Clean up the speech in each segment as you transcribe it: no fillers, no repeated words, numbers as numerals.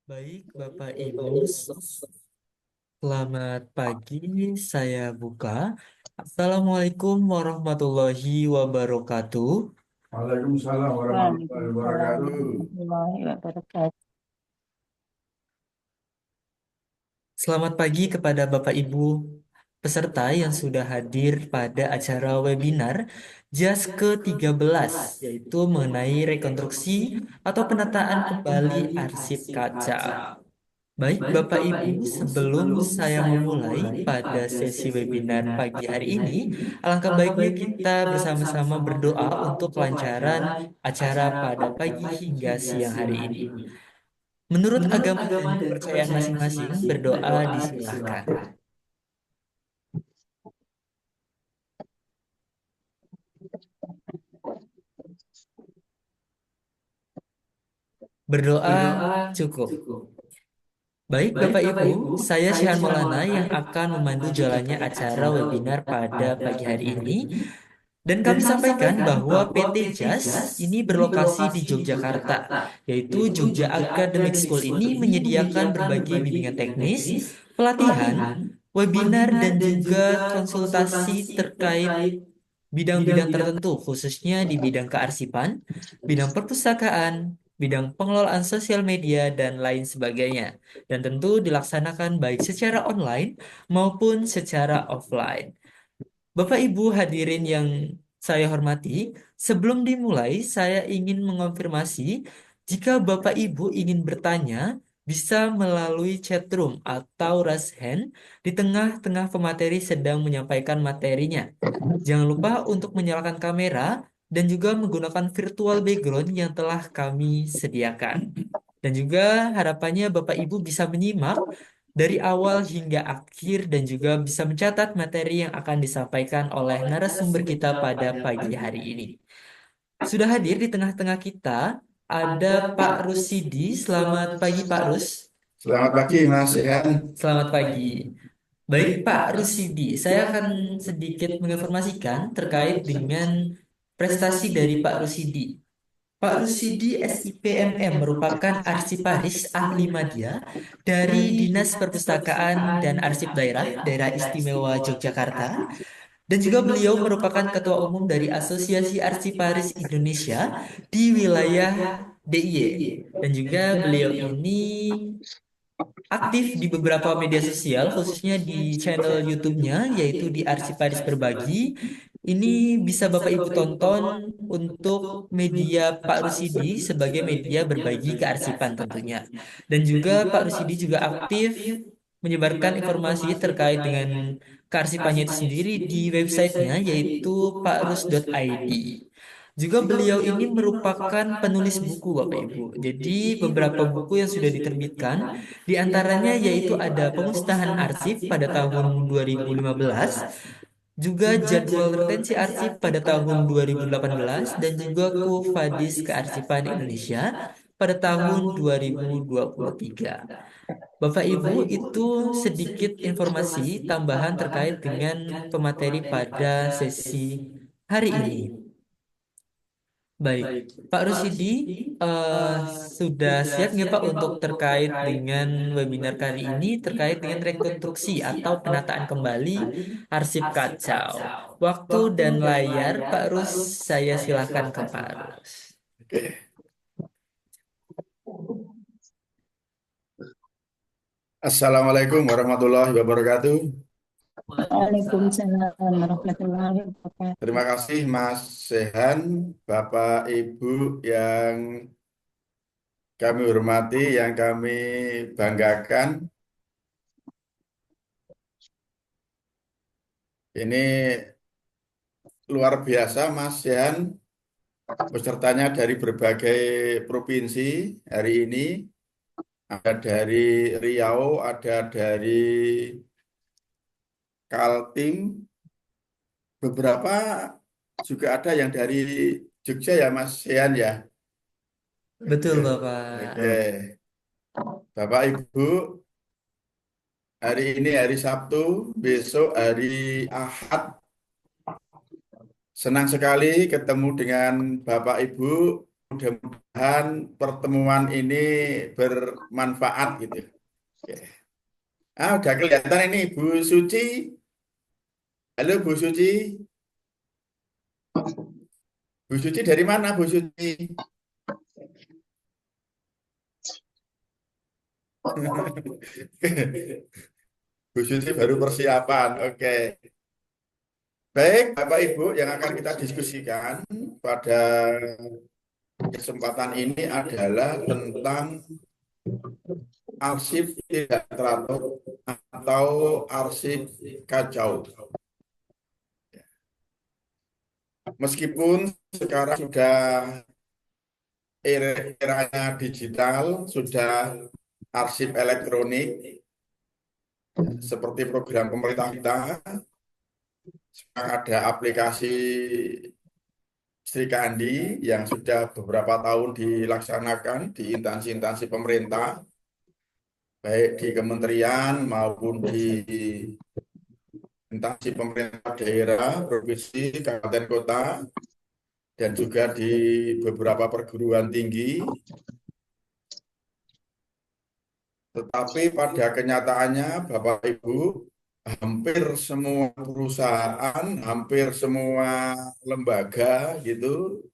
Baik, Bapak Ibu, selamat pagi. Saya buka. Assalamualaikum warahmatullahi wabarakatuh. Waalaikumsalam warahmatullahi Waalaikumsalam wabarakatuh. warahmatullahi wabarakatuh. Selamat pagi kepada Bapak Ibu peserta yang sudah hadir pada acara webinar JAS ke-13, yaitu mengenai rekonstruksi atau penataan kembali arsip kaca. Baik, Bapak Ibu, sebelum saya memulai pada sesi webinar pagi hari ini, alangkah baiknya kita bersama-sama berdoa untuk kelancaran acara pada pagi hingga siang hari ini. Menurut agama dan kepercayaan masing-masing, berdoa disilahkan. Berdoa cukup. Baik, Bapak Ibu, saya Syihan Maulana yang akan memandu jalannya acara webinar pada pagi hari ini. Dan kami sampaikan bahwa PT JAS ini berlokasi di Yogyakarta, yaitu Jogja Academic School ini menyediakan berbagai bimbingan teknis, pelatihan, webinar, dan juga konsultasi terkait bidang-bidang tertentu, khususnya di bidang kearsipan, bidang perpustakaan, bidang pengelolaan sosial media, dan lain sebagainya. Dan tentu dilaksanakan baik secara online maupun secara offline. Bapak Ibu hadirin yang saya hormati, sebelum dimulai saya ingin mengonfirmasi jika Bapak Ibu ingin bertanya bisa melalui chat room atau raise hand di tengah-tengah pemateri sedang menyampaikan materinya. Jangan lupa untuk menyalakan kamera dan juga menggunakan virtual background yang telah kami sediakan. Dan juga harapannya Bapak Ibu bisa menyimak dari awal hingga akhir dan juga bisa mencatat materi yang akan disampaikan oleh narasumber kita pada pagi hari ini. Sudah hadir di tengah-tengah kita ada Pak Rusidi. Selamat pagi Pak Rus. Selamat pagi Mas Yan. Selamat pagi. Baik Pak Rusidi, saya akan sedikit menginformasikan terkait dengan prestasi dari Pak Rusidi. Pak Rusidi SIPMM merupakan arsiparis ahli media dari Dinas Perpustakaan dan Arsip Daerah Istimewa Yogyakarta, dan juga beliau merupakan ketua umum dari Asosiasi Arsiparis Indonesia di wilayah DIY. Dan juga beliau ini aktif di beberapa media sosial, khususnya di channel YouTube-nya, yaitu di Arsiparis Berbagi. Ini bisa Bapak Ibu tonton untuk media Pak Rusidi sebagai media berbagi kearsipan tentunya. Dan juga Pak Rusidi juga aktif menyebarkan informasi terkait dengan kearsipannya itu sendiri di websitenya, yaitu pakrus.id. Juga beliau ini merupakan penulis buku Bapak Ibu. Jadi beberapa buku yang sudah diterbitkan, di antaranya yaitu ada Pemusnahan Arsip pada tahun 2015, juga Jadwal Retensi Arsip pada tahun 2018, dan juga Kuffadis Kearsipan Indonesia pada tahun 2023. Bapak Ibu, itu sedikit informasi tambahan terkait dengan pemateri pada sesi hari ini. Baik, Pak Rusidi, eh, sudah siap nggak Pak untuk terkait dengan webinar kali ini terkait dengan rekonstruksi atau penataan kembali arsip kacau? Waktu dan layar, Pak Rus, saya silahkan ke Pak Rus. Oke. Assalamualaikum warahmatullahi wabarakatuh. Waalaikumsalam warahmatullahi wabarakatuh. Terima kasih Mas Sehan, Bapak Ibu yang kami hormati, yang kami banggakan. Ini luar biasa Mas Sehan, pesertanya dari berbagai provinsi hari ini. Ada dari Riau, ada dari Kaltim, beberapa juga ada yang dari Jogja ya Mas Sean ya. Betul, Oke, Bapak. oke. Bapak Ibu, hari ini hari Sabtu, besok hari Ahad. Senang sekali ketemu dengan Bapak Ibu Mudah-mudahan pertemuan ini bermanfaat gitu. Oke. Udah kelihatan ini Bu Suci. Halo Bu Suci. Bu Suci dari mana Bu Suci? Bu Suci baru persiapan. Oke. Baik, Bapak Ibu yang akan kita diskusikan pada kesempatan ini adalah tentang arsip tidak teratur atau arsip kacau. Meskipun sekarang sudah eranya digital, sudah arsip elektronik, seperti program pemerintah kita, sekarang ada aplikasi Sri Kandi yang sudah beberapa tahun dilaksanakan di instansi-instansi pemerintah, baik di kementerian maupun di instansi pemerintah daerah, provinsi, kabupaten kota, dan juga di beberapa perguruan tinggi. Tetapi pada kenyataannya, Bapak Ibu, hampir semua perusahaan, hampir semua lembaga gitu,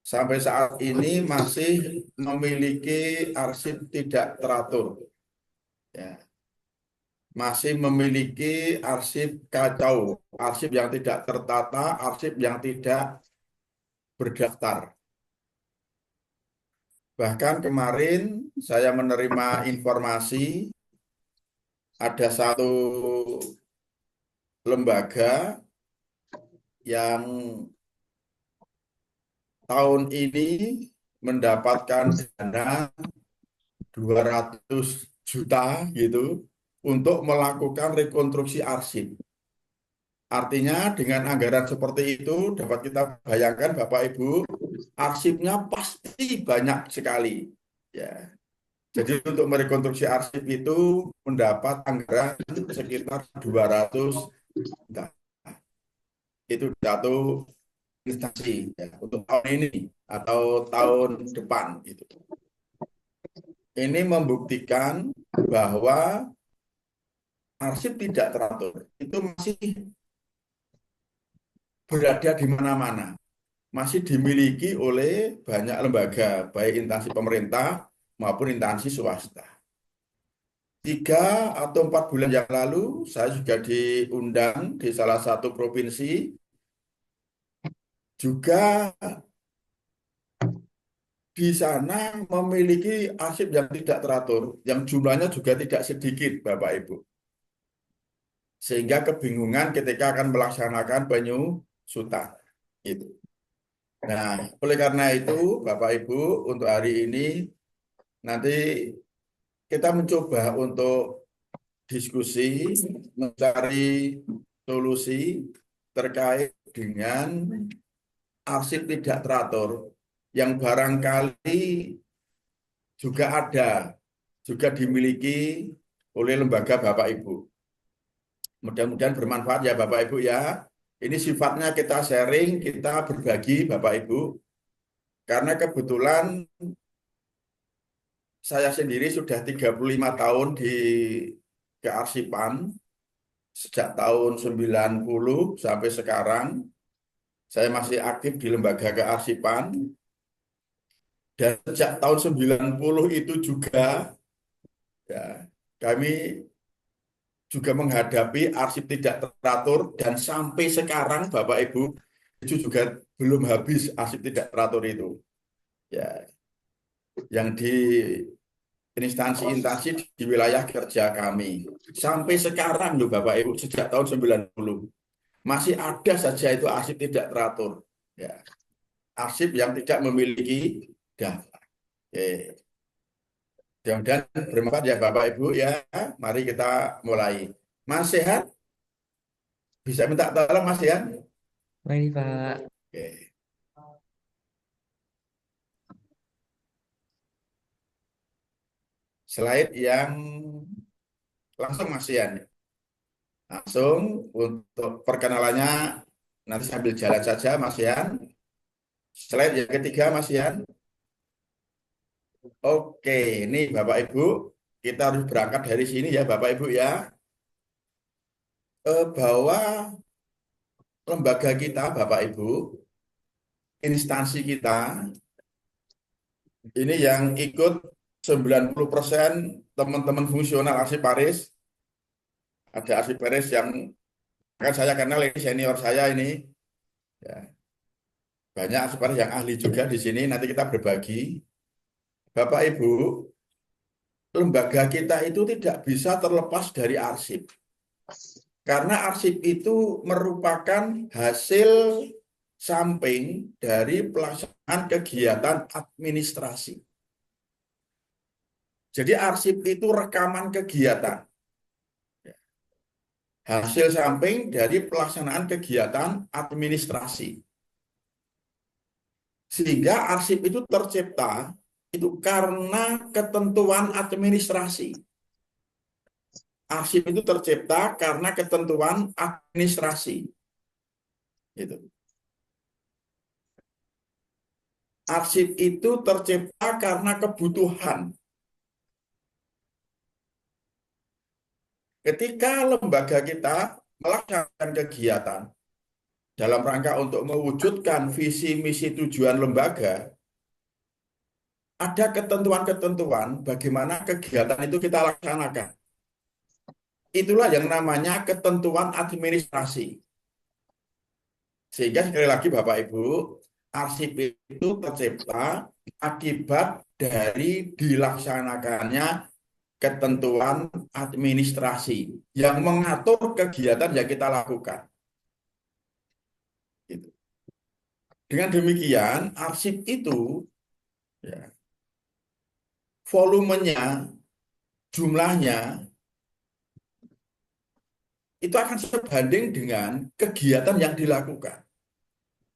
sampai saat ini masih memiliki arsip tidak teratur. Ya. Masih memiliki arsip kacau, arsip yang tidak tertata, arsip yang tidak berdaftar. Bahkan kemarin saya menerima informasi ada satu lembaga yang tahun ini mendapatkan dana 200 juta gitu untuk melakukan rekonstruksi arsip. Artinya dengan anggaran seperti itu dapat kita bayangkan Bapak Ibu, arsipnya pasti banyak sekali. Ya. Jadi untuk merekonstruksi arsip itu mendapat anggaran sekitar 200 juta. Itu satu instansi ya, untuk tahun ini atau tahun depan itu. Ini membuktikan bahwa arsip tidak teratur itu masih berada di mana-mana, masih dimiliki oleh banyak lembaga, baik instansi pemerintah maupun instansi swasta. 3 atau 4 bulan yang lalu, saya juga diundang di salah satu provinsi, juga di sana memiliki arsip yang tidak teratur, yang jumlahnya juga tidak sedikit, Bapak Ibu. Sehingga kebingungan ketika akan melaksanakan penyusutan. Itu. Nah, oleh karena itu, Bapak Ibu, untuk hari ini nanti kita mencoba untuk diskusi, mencari solusi terkait dengan arsip tidak teratur yang barangkali juga ada, juga dimiliki oleh lembaga Bapak Ibu. Mudah-mudahan bermanfaat ya Bapak Ibu ya. Ini sifatnya kita sharing, kita berbagi Bapak Ibu. Karena kebetulan saya sendiri sudah 35 tahun di kearsipan, sejak tahun 90 sampai sekarang. Saya masih aktif di lembaga kearsipan. Dan sejak tahun 90 itu juga ya, kami juga menghadapi arsip tidak teratur dan sampai sekarang Bapak Ibu itu juga belum habis arsip tidak teratur itu. Ya, yang di instansi-instansi di wilayah kerja kami. Sampai sekarang loh Bapak Ibu, sejak tahun 90 masih ada saja itu arsip tidak teratur. Ya, arsip yang tidak memiliki daftar. Oke. Mudah-mudahan bermanfaat ya Bapak Ibu ya. Mari kita mulai. Mas sehat? Bisa minta tolong Mas ya? Baik, Pak. Oke. Slide yang langsung Mas Ian. Langsung untuk perkenalannya nanti sambil jalan saja Mas Ian. Slide yang ketiga, Mas Yan. Oke, ini Bapak Ibu, kita harus berangkat dari sini ya Bapak Ibu ya, bahwa lembaga kita Bapak Ibu, instansi kita, ini yang ikut 90% teman-teman fungsional arsiparis, ada arsiparis yang kan saya kenal ini senior saya ini, ya. Banyak arsiparis yang ahli juga di sini, nanti kita berbagi. Bapak Ibu, lembaga kita itu tidak bisa terlepas dari arsip. Karena arsip itu merupakan hasil samping dari pelaksanaan kegiatan administrasi. Jadi arsip itu rekaman kegiatan. Hasil samping dari pelaksanaan kegiatan administrasi. Sehingga arsip itu tercipta itu karena ketentuan administrasi. Arsip itu tercipta karena ketentuan administrasi. Gitu. Arsip itu tercipta karena kebutuhan. Ketika lembaga kita melaksanakan kegiatan dalam rangka untuk mewujudkan visi, misi, tujuan lembaga, ada ketentuan-ketentuan bagaimana kegiatan itu kita laksanakan. Itulah yang namanya ketentuan administrasi. Sehingga sekali lagi Bapak Ibu, arsip itu tercipta akibat dari dilaksanakannya ketentuan administrasi yang mengatur kegiatan yang kita lakukan. Gitu. Dengan demikian, arsip itu ya, volumenya, jumlahnya itu akan sebanding dengan kegiatan yang dilakukan.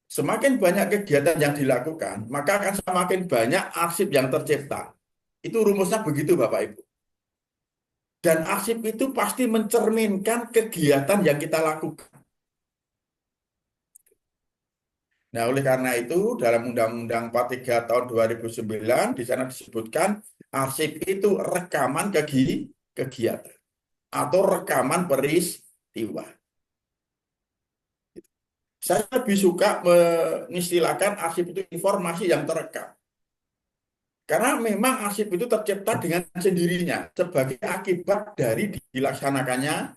Semakin banyak kegiatan yang dilakukan, maka akan semakin banyak arsip yang tercipta. Itu rumusnya begitu Bapak Ibu. Dan arsip itu pasti mencerminkan kegiatan yang kita lakukan. Nah, oleh karena itu dalam Undang-Undang 43 tahun 2009 di sana disebutkan arsip itu rekaman kegiatan atau rekaman peristiwa. Saya lebih suka mengistilahkan arsip itu informasi yang terekam. Karena memang arsip itu tercipta dengan sendirinya sebagai akibat dari dilaksanakannya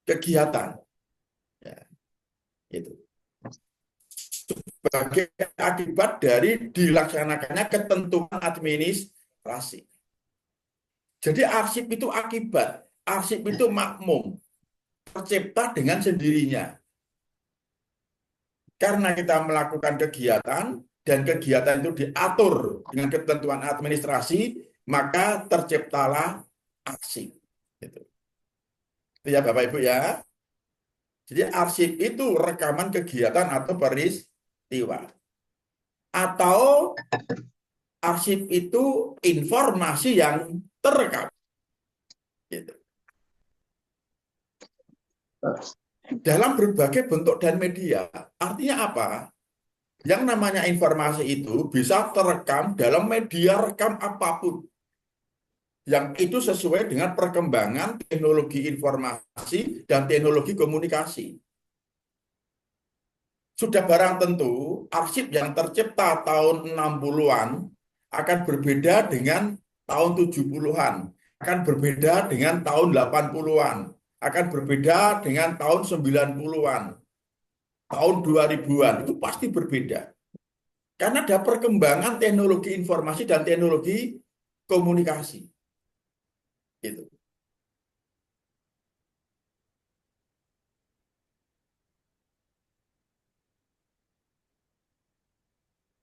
kegiatan. Ya, itu. Sebagai akibat dari dilaksanakannya ketentuan administrasi. Jadi arsip itu akibat, arsip itu makmum, tercipta dengan sendirinya. Karena kita melakukan kegiatan dan kegiatan itu diatur dengan ketentuan administrasi, maka terciptalah arsip. Itu ya Bapak Ibu ya. Jadi arsip itu rekaman kegiatan atau peristiwa. Atau arsip itu informasi yang terekam. Gitu. Dalam berbagai bentuk dan media. Artinya apa? Yang namanya informasi itu bisa terekam dalam media rekam apapun. Yang itu sesuai dengan perkembangan teknologi informasi dan teknologi komunikasi. Sudah barang tentu, arsip yang tercipta tahun 60-an akan berbeda dengan tahun 70-an, akan berbeda dengan tahun 80-an, akan berbeda dengan tahun 90-an, tahun 2000-an, itu pasti berbeda. Karena ada perkembangan teknologi informasi dan teknologi komunikasi. Gitu.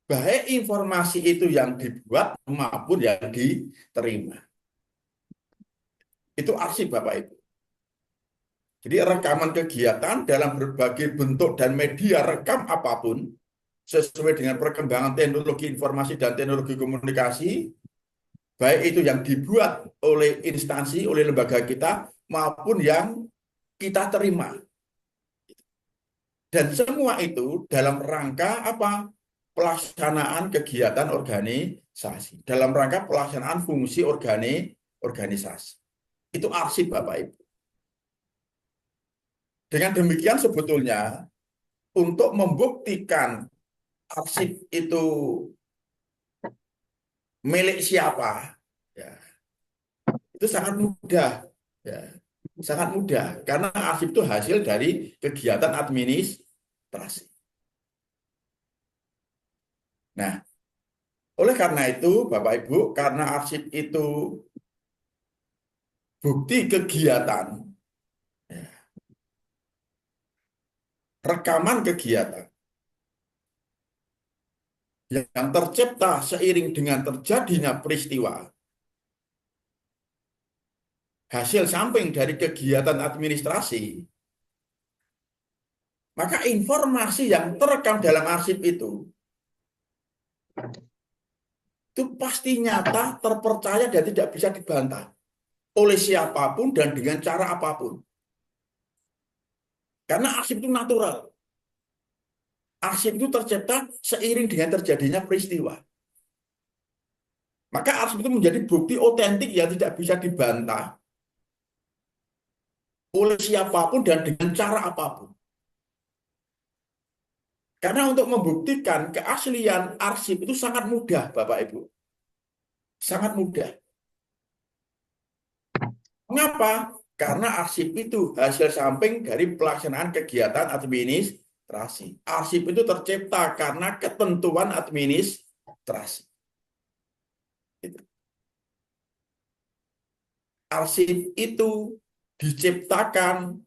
Baik informasi itu yang dibuat maupun yang diterima. Itu arsip Bapak Ibu. Jadi rekaman kegiatan dalam berbagai bentuk dan media rekam apapun sesuai dengan perkembangan teknologi informasi dan teknologi komunikasi, baik itu yang dibuat oleh instansi, oleh lembaga kita maupun yang kita terima. Dan semua itu dalam rangka apa? Pelaksanaan kegiatan organisasi, dalam rangka pelaksanaan fungsi organisasi. Itu arsip Bapak Ibu. Dengan demikian sebetulnya untuk membuktikan arsip itu milik siapa, ya, itu sangat mudah, ya, sangat mudah karena arsip itu hasil dari kegiatan administrasi. Nah, oleh karena itu Bapak Ibu, karena arsip itu bukti kegiatan, ya, rekaman kegiatan yang tercipta seiring dengan terjadinya peristiwa, hasil samping dari kegiatan administrasi, maka informasi yang terekam dalam arsip itu pasti nyata, terpercaya, dan tidak bisa dibantah oleh siapapun dan dengan cara apapun. Karena arsip itu natural. Arsip itu tercipta seiring dengan terjadinya peristiwa. Maka arsip itu menjadi bukti otentik yang tidak bisa dibantah oleh siapapun dan dengan cara apapun. Karena untuk membuktikan keaslian arsip itu sangat mudah, Bapak Ibu. Sangat mudah. Mengapa? Karena arsip itu hasil samping dari pelaksanaan kegiatan administrasi. Arsip itu tercipta karena ketentuan administrasi. Arsip itu diciptakan,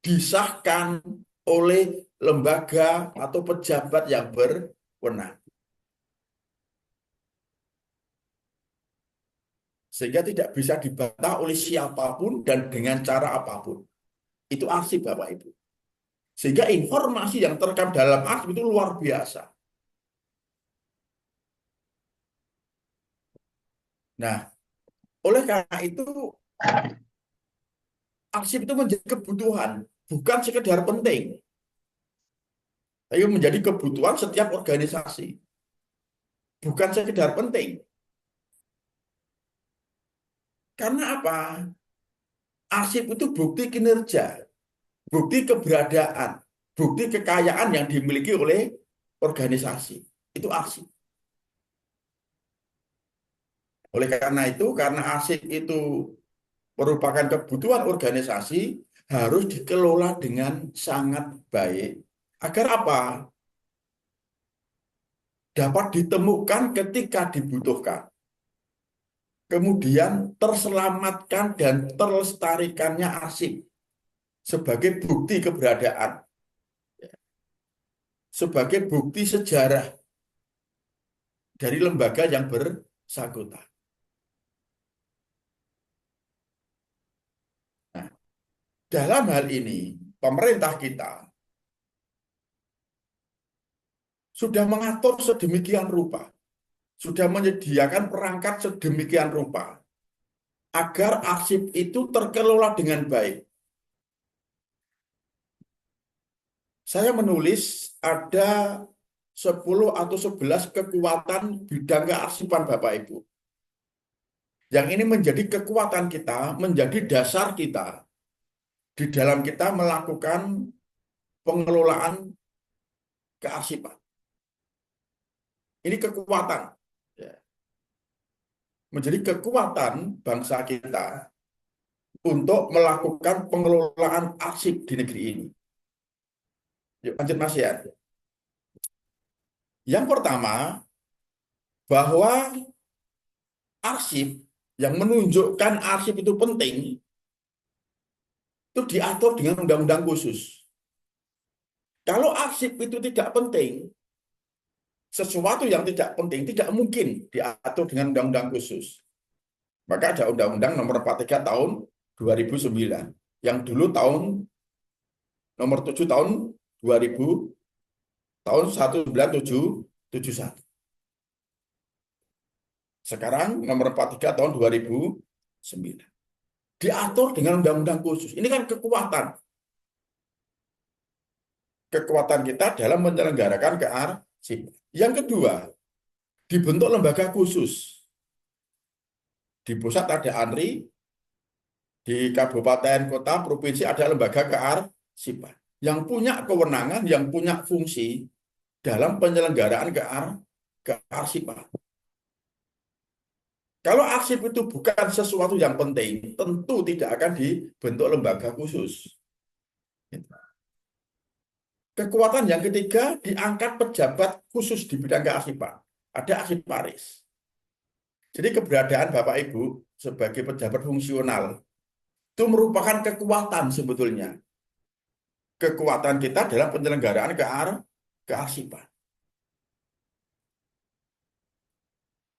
disahkan oleh lembaga atau pejabat yang berwenang. Sehingga tidak bisa dibantah oleh siapapun dan dengan cara apapun. Itu arsip Bapak Ibu. Sehingga informasi yang terekam dalam arsip itu luar biasa. Nah, oleh karena itu arsip itu menjadi kebutuhan, bukan sekedar penting, tapi menjadi kebutuhan setiap organisasi. Bukan sekedar penting. Karena apa? Arsip itu bukti kinerja, bukti keberadaan, bukti kekayaan yang dimiliki oleh organisasi. Itu arsip. Oleh karena itu, karena arsip itu merupakan kebutuhan organisasi, harus dikelola dengan sangat baik. Agar apa? Dapat ditemukan ketika dibutuhkan. Kemudian terselamatkan dan terlestarikannya arsip sebagai bukti keberadaan, sebagai bukti sejarah dari lembaga yang bersangkutan. Nah, dalam hal ini, pemerintah kita sudah mengatur sedemikian rupa, sudah menyediakan perangkat sedemikian rupa, agar arsip itu terkelola dengan baik. Saya menulis ada 10 atau 11 kekuatan bidang kearsipan Bapak Ibu. Yang ini menjadi kekuatan kita, menjadi dasar kita di dalam kita melakukan pengelolaan kearsipan. Ini kekuatan, ya, menjadi kekuatan bangsa kita untuk melakukan pengelolaan arsip di negeri ini. Yuk, lanjut Mas ya. Yang pertama, bahwa arsip yang menunjukkan arsip itu penting, itu diatur dengan undang-undang khusus. Kalau arsip itu tidak penting, sesuatu yang tidak penting tidak mungkin diatur dengan undang-undang khusus. Maka ada Undang-Undang Nomor 43 Tahun 2009, yang dulu Nomor 7 Tahun 2000, tahun 1971. Sekarang Nomor 43 Tahun 2009. Diatur dengan undang-undang khusus. Ini kan kekuatan. kekuatan kita dalam menyelenggarakan kearsipan. Yang kedua, dibentuk lembaga khusus. Di pusat ada ANRI, di kabupaten, kota, provinsi ada lembaga kearsipan yang punya kewenangan, yang punya fungsi dalam penyelenggaraan kearsipan. Kalau arsip itu bukan sesuatu yang penting, tentu tidak akan dibentuk lembaga khusus. Kekuatan yang ketiga, diangkat pejabat khusus di bidang kearsipan. Ada arsiparis. Jadi keberadaan Bapak Ibu sebagai pejabat fungsional itu merupakan kekuatan sebetulnya. Kekuatan kita dalam penyelenggaraan kearsipan.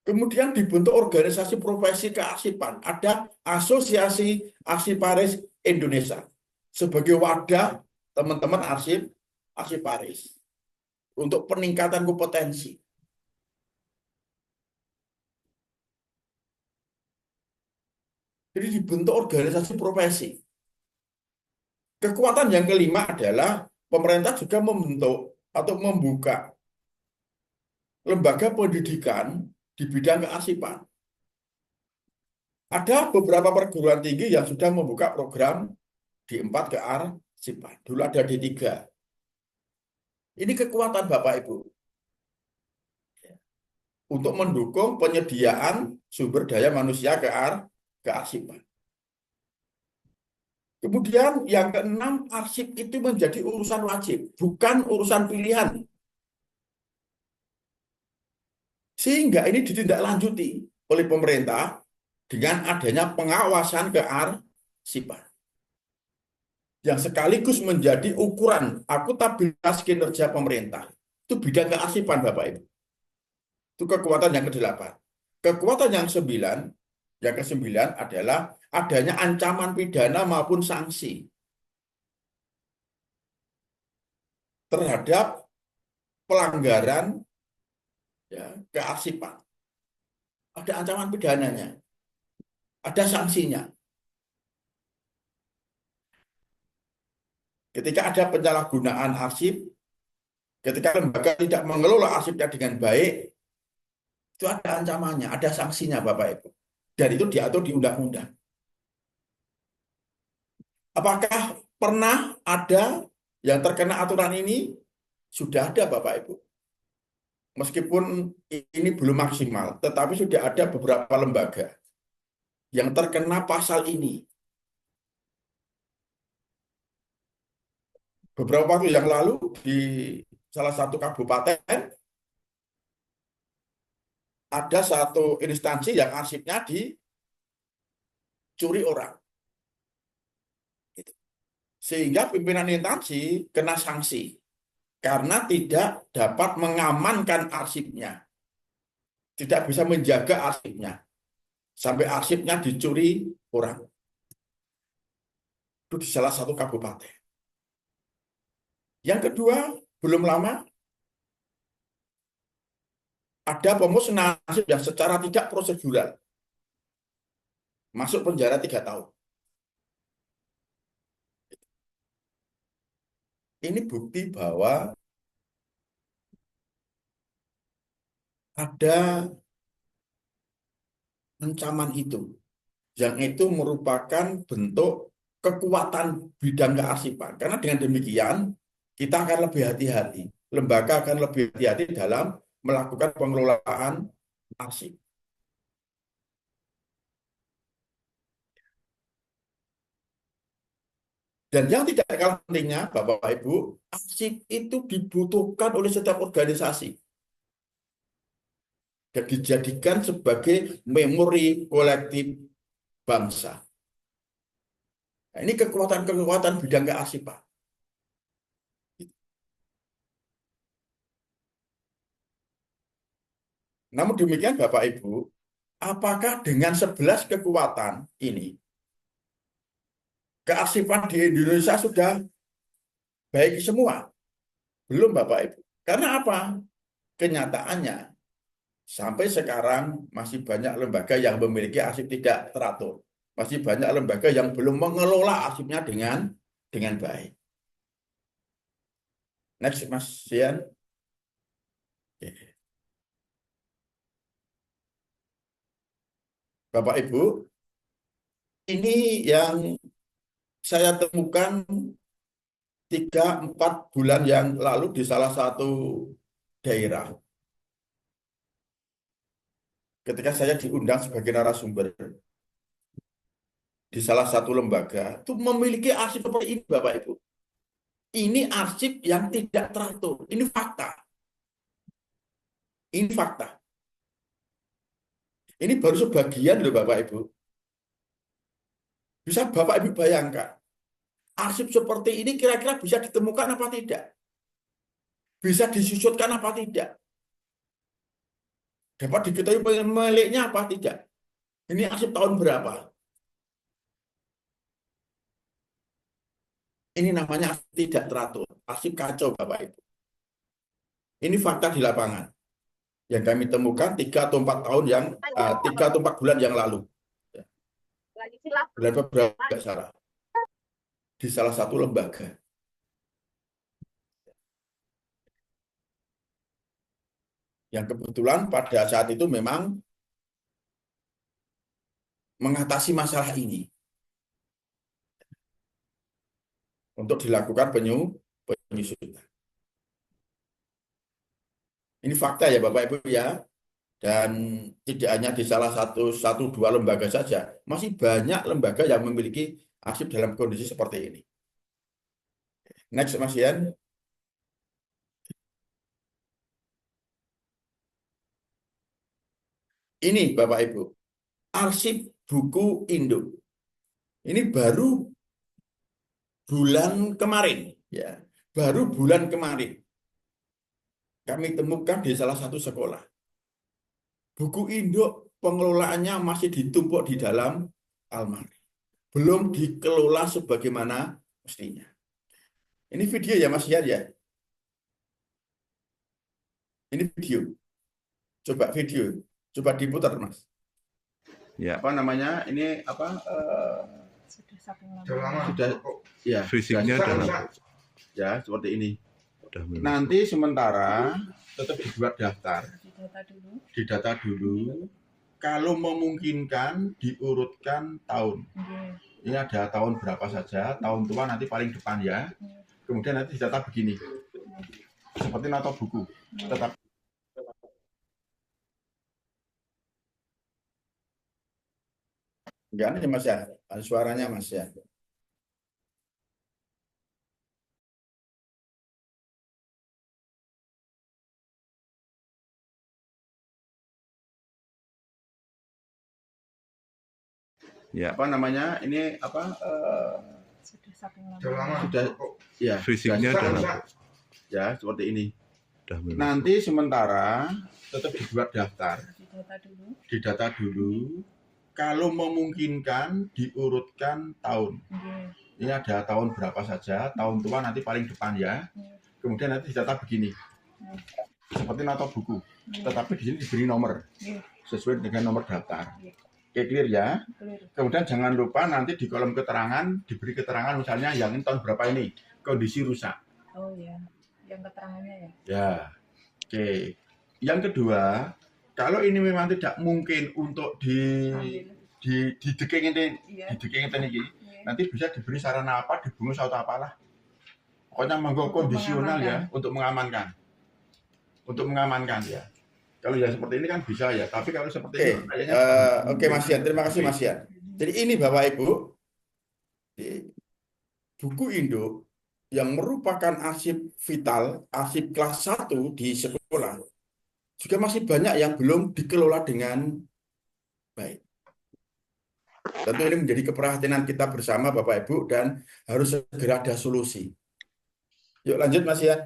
Kemudian dibentuk organisasi profesi kearsipan. Ada Asosiasi Arsiparis Indonesia sebagai wadah teman-teman arsiparis untuk peningkatan kompetensi. Jadi dibentuk organisasi profesi. Kekuatan yang kelima adalah pemerintah juga membentuk atau membuka lembaga pendidikan di bidang kearsipan. Ada beberapa perguruan tinggi yang sudah membuka program D4 kearsipan. Dulu ada D3. Ini kekuatan Bapak Ibu untuk mendukung penyediaan sumber daya manusia kearsipan. Kemudian yang keenam, arsip itu menjadi urusan wajib, bukan urusan pilihan. Sehingga ini ditindaklanjuti oleh pemerintah dengan adanya pengawasan kearsipan. Yang sekaligus menjadi ukuran akuntabilitas kinerja pemerintah. Itu bidang kearsipan Bapak Ibu. Itu kekuatan yang ke-8. Kekuatan yang ke-9 adalah adanya ancaman pidana maupun sanksi terhadap pelanggaran kearsipan. Ada ancaman pidananya, ada sanksinya. Ketika ada penyalahgunaan arsip, ketika lembaga tidak mengelola arsipnya dengan baik, itu ada ancamannya, ada sanksinya Bapak Ibu. Dan itu diatur di undang-undang. Apakah pernah ada yang terkena aturan ini? Sudah ada Bapak Ibu. Meskipun ini belum maksimal, tetapi sudah ada beberapa lembaga yang terkena pasal ini. Beberapa waktu yang lalu di salah satu kabupaten ada satu instansi yang arsipnya dicuri orang. Sehingga pimpinan instansi kena sanksi karena tidak dapat mengamankan arsipnya. Tidak bisa menjaga arsipnya. Sampai arsipnya dicuri orang. Itu di salah satu kabupaten. Yang kedua, belum lama ada pemusnahan arsip yang secara tidak prosedural masuk penjara 3 tahun. Ini bukti bahwa ada ancaman itu, yang itu merupakan bentuk kekuatan bidang kearsipan. Karena dengan demikian, kita akan lebih hati-hati. Lembaga akan lebih hati-hati dalam melakukan pengelolaan arsip. Dan yang tidak kalah pentingnya, Bapak-Ibu, arsip itu dibutuhkan oleh setiap organisasi dan dijadikan sebagai memori kolektif bangsa. Nah, ini kekuatan-kekuatan bidang kearsipan. Namun demikian Bapak Ibu, apakah dengan 11 kekuatan ini, kearsipan di Indonesia sudah baik semua? Belum Bapak Ibu. Karena apa? Kenyataannya, sampai sekarang masih banyak lembaga yang memiliki arsip tidak teratur. Masih banyak lembaga yang belum mengelola arsipnya dengan baik. Next, Mas Sian. Oke. Bapak Ibu, ini yang saya temukan 3-4 bulan yang lalu di salah satu daerah. Ketika saya diundang sebagai narasumber di salah satu lembaga, itu memiliki arsip seperti ini, Bapak Ibu. Ini arsip yang tidak teratur. Ini fakta. Ini fakta. Ini baru sebagian loh, Bapak Ibu. Bisa Bapak Ibu bayangkan, arsip seperti ini kira-kira bisa ditemukan apa tidak? Bisa disusutkan apa tidak? Dapat diketahui pemiliknya apa tidak? Ini arsip tahun berapa? Ini namanya arsip tidak teratur. Arsip kacau, Bapak Ibu. Ini fakta di lapangan yang kami temukan 3 atau 4 tahun yang 3 atau 4 bulan yang lalu. Bulan Februari tidak salah. Di salah satu lembaga. Yang kebetulan pada saat itu memang mengatasi masalah ini untuk dilakukan penyusutan. Ini fakta ya Bapak Ibu ya. Dan tidak hanya di salah satu dua lembaga saja, masih banyak lembaga yang memiliki arsip dalam kondisi seperti ini. Next, Mas Ian. Ini Bapak Ibu, arsip buku Indo. Ini baru bulan kemarin, ya, baru bulan kemarin kami temukan di salah satu sekolah. Buku Indo pengelolaannya masih ditumpuk di dalam almari, belum dikelola sebagaimana mestinya. Ini video ya Mas Ian ya. Ini video. Coba video. Coba diputar Mas. Ya. Apa namanya? Ini apa? Sudah ya. Fisiknya sudah, ya seperti ini. Nanti sementara tetap dibuat daftar. Didata dulu. Kalau memungkinkan diurutkan tahun. Ini ada tahun berapa saja. Tahun tua nanti paling depan ya. Kemudian nanti didata begini. Seperti nota buku. Tetap. Enggak nih Mas ya. Ada suaranya Mas ya. Ya. Apa namanya? Ini apa? Sudah ya. Fisiknya sudah, ya seperti ini. Nanti sementara tetap dibuat daftar. Didata dulu. Kalau memungkinkan diurutkan tahun. Ini ada tahun berapa saja. Tahun tua nanti paling depan ya. Kemudian nanti didata begini. Seperti nota buku. Tetapi di sini diberi nomor. Sesuai dengan nomor daftar. Oke, clear ya. Kemudian jangan lupa nanti di kolom keterangan diberi keterangan misalnya yang ini tahun berapa ini kondisi rusak. Oh ya, yang keterangannya ya. Ya, oke. Yang kedua, kalau ini memang tidak mungkin untuk didekeng ini, nanti bisa diberi sarana apa, dibungkus atau apalah. Pokoknya monggo kondisional ya untuk mengamankan. Untuk mengamankan ya. Kalau ya seperti ini kan bisa ya, tapi kalau seperti ini kayaknya oke Mas Ian, terima kasih Mas Ian. Jadi ini Bapak Ibu, buku Indo yang merupakan arsip vital, arsip kelas 1 di sekolah, juga masih banyak yang belum dikelola dengan baik. Tentu ini menjadi keprihatinan kita bersama Bapak Ibu dan harus segera ada solusi. Yuk lanjut Mas Ian.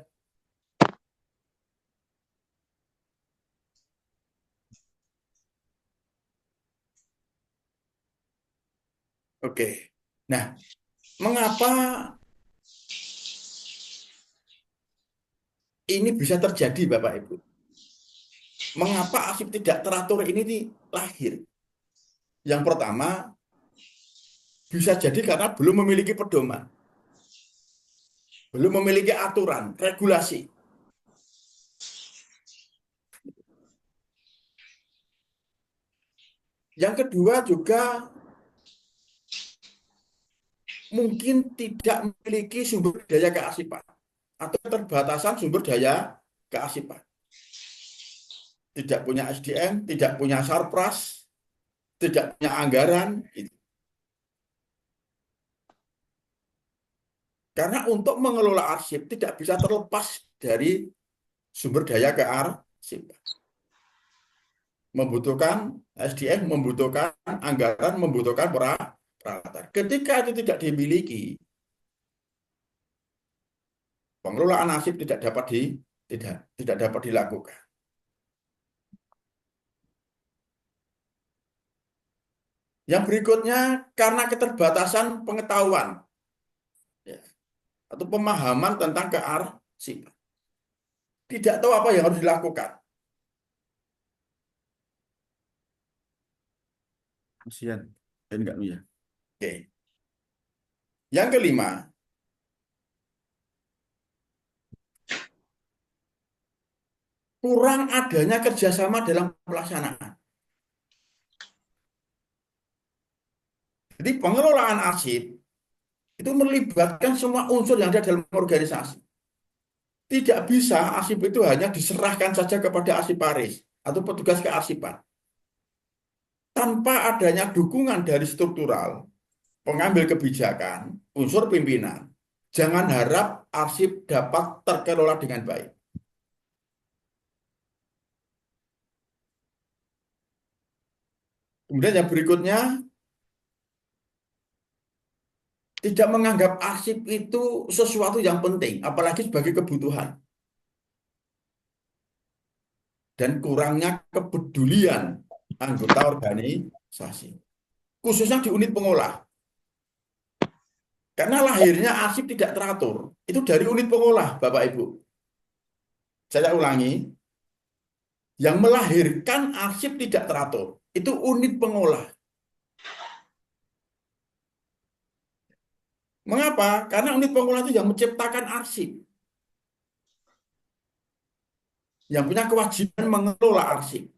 Oke. Nah, mengapa ini bisa terjadi Bapak Ibu? Mengapa arsip tidak teratur ini lahir? Yang pertama, bisa jadi karena belum memiliki pedoman. belum memiliki aturan, regulasi. Yang kedua juga mungkin tidak memiliki sumber daya kearsipan atau keterbatasan sumber daya kearsipan. Tidak punya SDM, tidak punya sarpras, tidak punya anggaran. Gitu. Karena untuk mengelola arsip tidak bisa terlepas dari sumber daya kearsipan. Membutuhkan SDM, membutuhkan anggaran, membutuhkan peralatan. Ketika itu tidak dimiliki, pengelolaan arsip tidak dapat dilakukan. Yang berikutnya karena keterbatasan pengetahuan ya, atau pemahaman tentang kearsipan. Tidak tahu apa yang harus dilakukan. Kasihan. Enggak ya. Oke. Yang kelima, kurang adanya kerjasama dalam pelaksanaan. Jadi pengelolaan arsip itu melibatkan semua unsur yang ada dalam organisasi. Tidak bisa arsip itu hanya diserahkan saja kepada arsiparis atau petugas kearsipan. Tanpa adanya dukungan dari struktural, pengambil kebijakan, unsur pimpinan, jangan harap arsip dapat terkelola dengan baik. Kemudian yang berikutnya, tidak menganggap arsip itu sesuatu yang penting, apalagi sebagai kebutuhan. Dan kurangnya kepedulian anggota organisasi, khususnya di unit pengolah. Karena lahirnya arsip tidak teratur, itu dari unit pengolah, Bapak Ibu. Saya ulangi, yang melahirkan arsip tidak teratur, itu unit pengolah. Mengapa? Karena unit pengolah itu yang menciptakan arsip. Yang punya kewajiban mengelola arsip.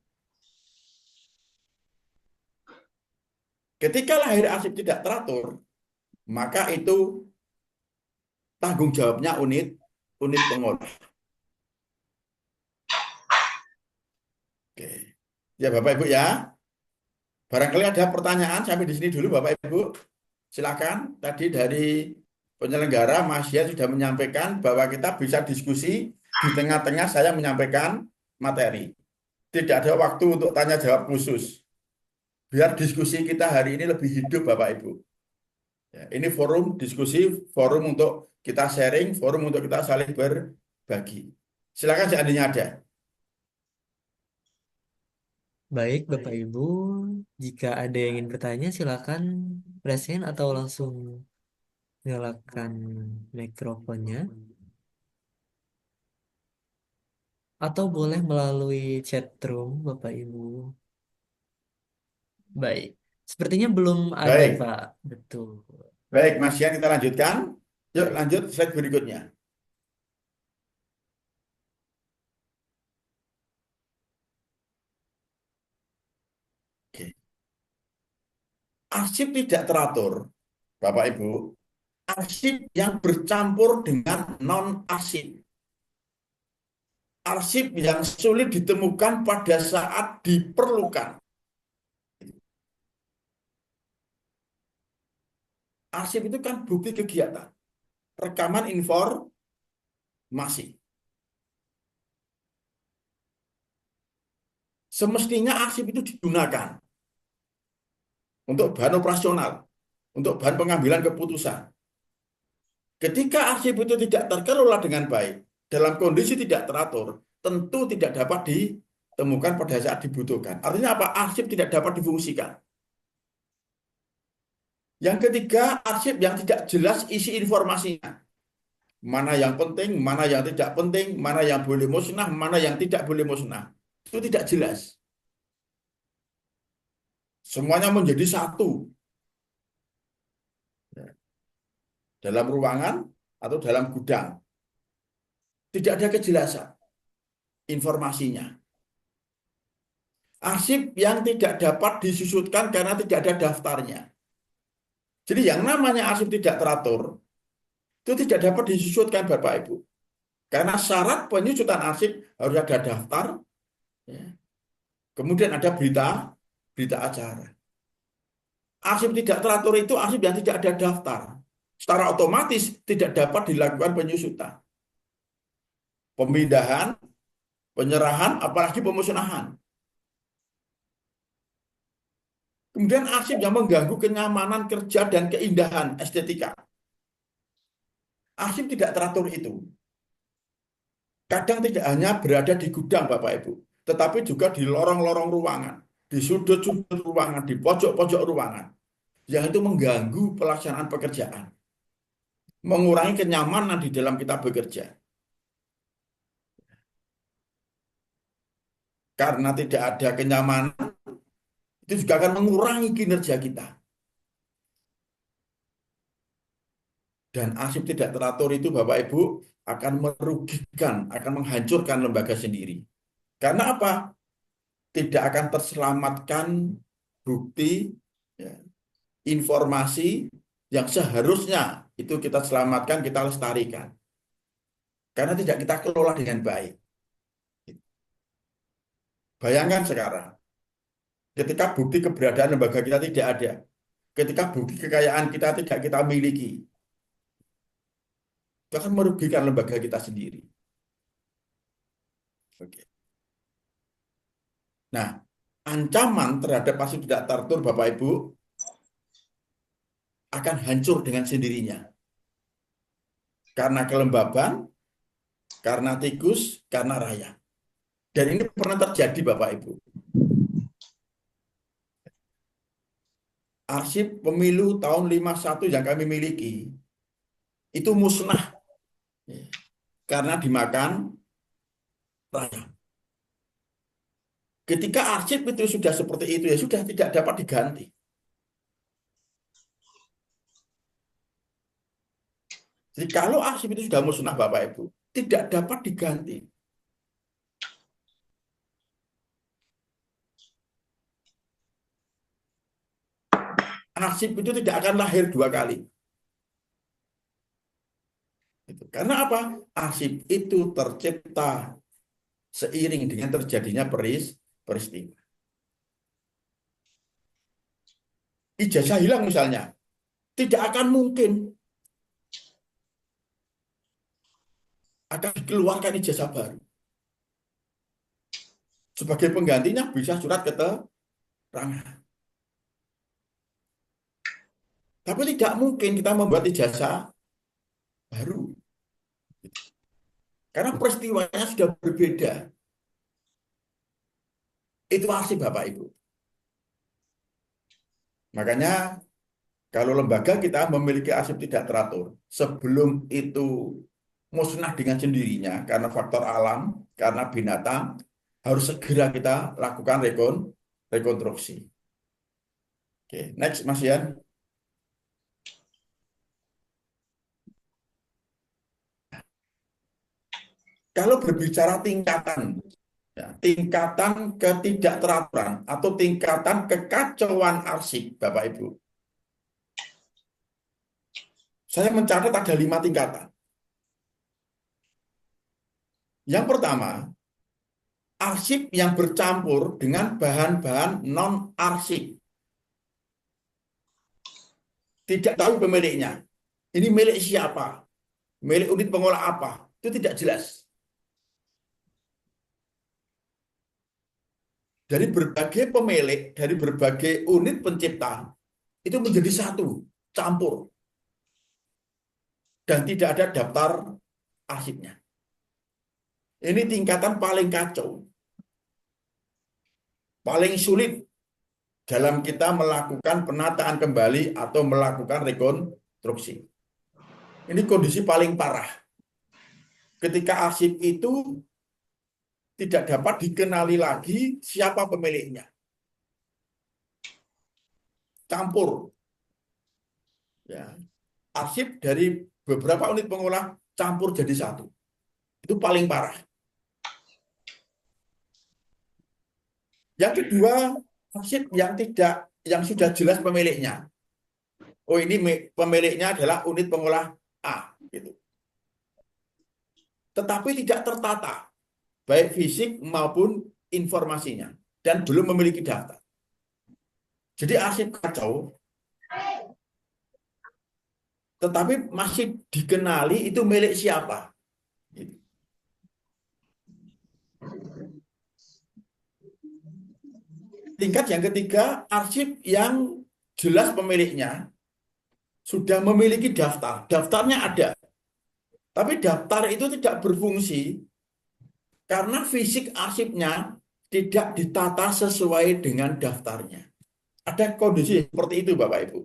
Ketika lahir arsip tidak teratur, maka itu tanggung jawabnya unit pengolah. Oke. Ya Bapak Ibu ya. Barangkali ada pertanyaan sampai di sini dulu Bapak Ibu. Silakan. Tadi dari penyelenggara Mas Yen sudah menyampaikan bahwa kita bisa diskusi di tengah-tengah saya menyampaikan materi. Tidak ada waktu untuk tanya jawab khusus. Biar diskusi kita hari ini lebih hidup Bapak Ibu. Ya, ini forum diskusi, forum untuk kita sharing, forum untuk kita saling berbagi. Silakan seandainya ada. Baik, Bapak Ibu, jika ada yang ingin bertanya, silakan raise hand atau langsung nyalakan mikrofonnya, atau boleh melalui chat room, Bapak Ibu. Baik, sepertinya belum ada, Baik, Pak. Betul. baik Mas Yan, kita lanjutkan. Yuk lanjut slide berikutnya. Oke. Arsip tidak teratur, Bapak Ibu. Arsip yang bercampur dengan non-arsip. Arsip yang sulit ditemukan pada saat diperlukan. Arsip itu kan bukti kegiatan, rekaman informasi. Semestinya arsip itu digunakan untuk bahan operasional, untuk bahan pengambilan keputusan. Ketika arsip itu tidak terkelola dengan baik, dalam kondisi tidak teratur, tentu tidak dapat ditemukan pada saat dibutuhkan. Artinya apa? Arsip tidak dapat difungsikan. Yang ketiga, arsip yang tidak jelas isi informasinya. Mana yang penting, mana yang tidak penting, mana yang boleh musnah, mana yang tidak boleh musnah. Itu tidak jelas. Semuanya menjadi satu. Dalam ruangan atau dalam gudang. Tidak ada kejelasan informasinya. Arsip yang tidak dapat disusutkan karena tidak ada daftarnya. Jadi yang namanya arsip tidak teratur itu tidak dapat disusutkan Bapak Ibu. Karena syarat penyusutan arsip harus ada daftar, ya. Kemudian ada berita acara. Arsip tidak teratur itu arsip yang tidak ada daftar. Secara otomatis tidak dapat dilakukan penyusutan. Pemindahan, penyerahan, apalagi pemusnahan. Kemudian arsip yang mengganggu kenyamanan kerja dan keindahan estetika. Arsip tidak teratur itu kadang tidak hanya berada di gudang Bapak Ibu, tetapi juga di lorong-lorong ruangan, di sudut-sudut ruangan, di pojok-pojok ruangan, yang itu mengganggu pelaksanaan pekerjaan, mengurangi kenyamanan di dalam kita bekerja. Karena tidak ada kenyamanan, itu juga akan mengurangi kinerja kita. Dan arsip tidak teratur itu Bapak Ibu akan merugikan, akan menghancurkan lembaga sendiri. Karena apa? Tidak akan terselamatkan bukti, ya, informasi yang seharusnya itu kita selamatkan, kita lestarikan. Karena tidak kita kelola dengan baik. Bayangkan sekarang, ketika bukti keberadaan lembaga kita tidak ada, ketika bukti kekayaan kita tidak kita miliki, itu akan merugikan lembaga kita sendiri. Oke. Nah, ancaman terhadap arsip tidak teratur Bapak Ibu akan hancur dengan sendirinya. Karena kelembaban, karena tikus, karena raya. Dan ini pernah terjadi Bapak Ibu. Arsip pemilu tahun 51 yang kami miliki itu musnah karena dimakan raya. Ketika arsip itu sudah seperti itu, ya sudah tidak dapat diganti. Jadi kalau arsip itu sudah musnah Bapak Ibu, tidak dapat diganti. Arsip itu tidak akan lahir dua kali. Karena apa? Arsip itu tercipta seiring dengan terjadinya peristiwa. Ijazah hilang misalnya, tidak akan mungkin akan dikeluarkan ijazah baru. Sebagai penggantinya bisa surat keterangan. Tapi tidak mungkin kita membuat ijazah baru. Karena peristiwanya sudah berbeda. Itu arsip Bapak Ibu. Makanya kalau lembaga kita memiliki arsip tidak teratur, sebelum itu musnah dengan sendirinya karena faktor alam, karena binatang, harus segera kita lakukan rekonstruksi. Oke, next Mas Ian. Kalau berbicara tingkatan, ya, tingkatan ketidakteraturan atau tingkatan kekacauan arsip, Bapak Ibu, saya mencatat ada 5 tingkatan. Yang pertama, arsip yang bercampur dengan bahan-bahan non-arsip. Tidak tahu pemiliknya. Ini milik siapa? Milik unit pengolah apa? Itu tidak jelas. Dari berbagai pemilik, dari berbagai unit pencipta, itu menjadi satu, campur. Dan tidak ada daftar arsipnya. Ini tingkatan paling kacau. Paling sulit dalam kita melakukan penataan kembali atau melakukan rekonstruksi. Ini kondisi paling parah. Ketika arsip itu tidak dapat dikenali lagi siapa pemiliknya. Campur. Ya. Arsip dari beberapa unit pengolah campur jadi satu. Itu paling parah. Yang kedua, arsip yang sudah jelas pemiliknya. Oh, ini pemiliknya adalah unit pengolah A, gitu. Tetapi tidak tertata, baik fisik maupun informasinya, dan belum memiliki daftar. Jadi arsip kacau, tetapi masih dikenali itu milik siapa. Gitu. Tingkat yang ketiga, arsip yang jelas pemiliknya sudah memiliki daftar. Daftarnya ada, tapi daftar itu tidak berfungsi karena fisik arsipnya tidak ditata sesuai dengan daftarnya. Ada kondisi seperti itu, Bapak Ibu,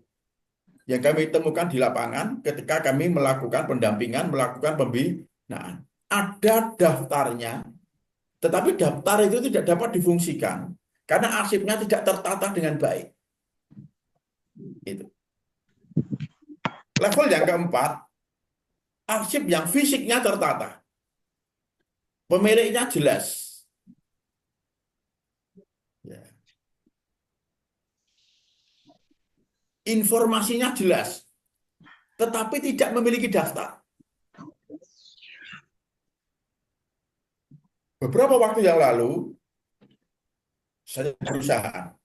yang kami temukan di lapangan ketika kami melakukan pendampingan, melakukan pembinaan. Ada daftarnya, tetapi daftar itu tidak dapat difungsikan karena arsipnya tidak tertata dengan baik. Itu. Level yang keempat, arsip yang fisiknya tertata. Pemiliknya jelas. Ya. Informasinya jelas, tetapi tidak memiliki daftar. Beberapa waktu yang lalu, saya berusaha.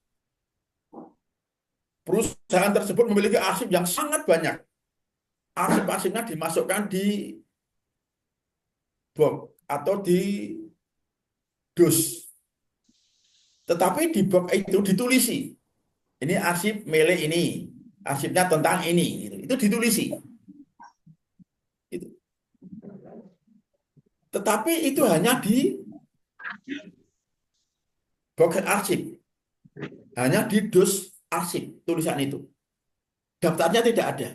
Perusahaan tersebut memiliki arsip yang sangat banyak. Arsip-arsipnya dimasukkan di box atau di dus. Tetapi di box itu ditulisi. Ini arsip milik ini. Arsipnya tentang ini. Itu ditulisi. Itu. Tetapi itu hanya di box arsip. Hanya di dus arsip tulisan itu. Daftarnya tidak ada.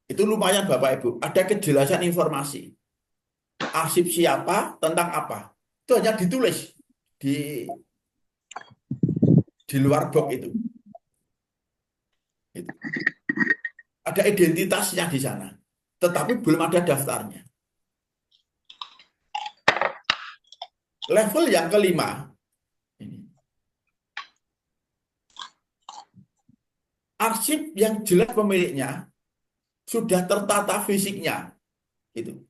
Itu lumayan Bapak Ibu, ada kejelasan informasi. Arsip siapa, tentang apa. Itu hanya ditulis di luar box itu. Ada identitasnya di sana, tetapi belum ada daftarnya. Level yang kelima, ini. Arsip yang jelas pemiliknya sudah tertata fisiknya. Gitu.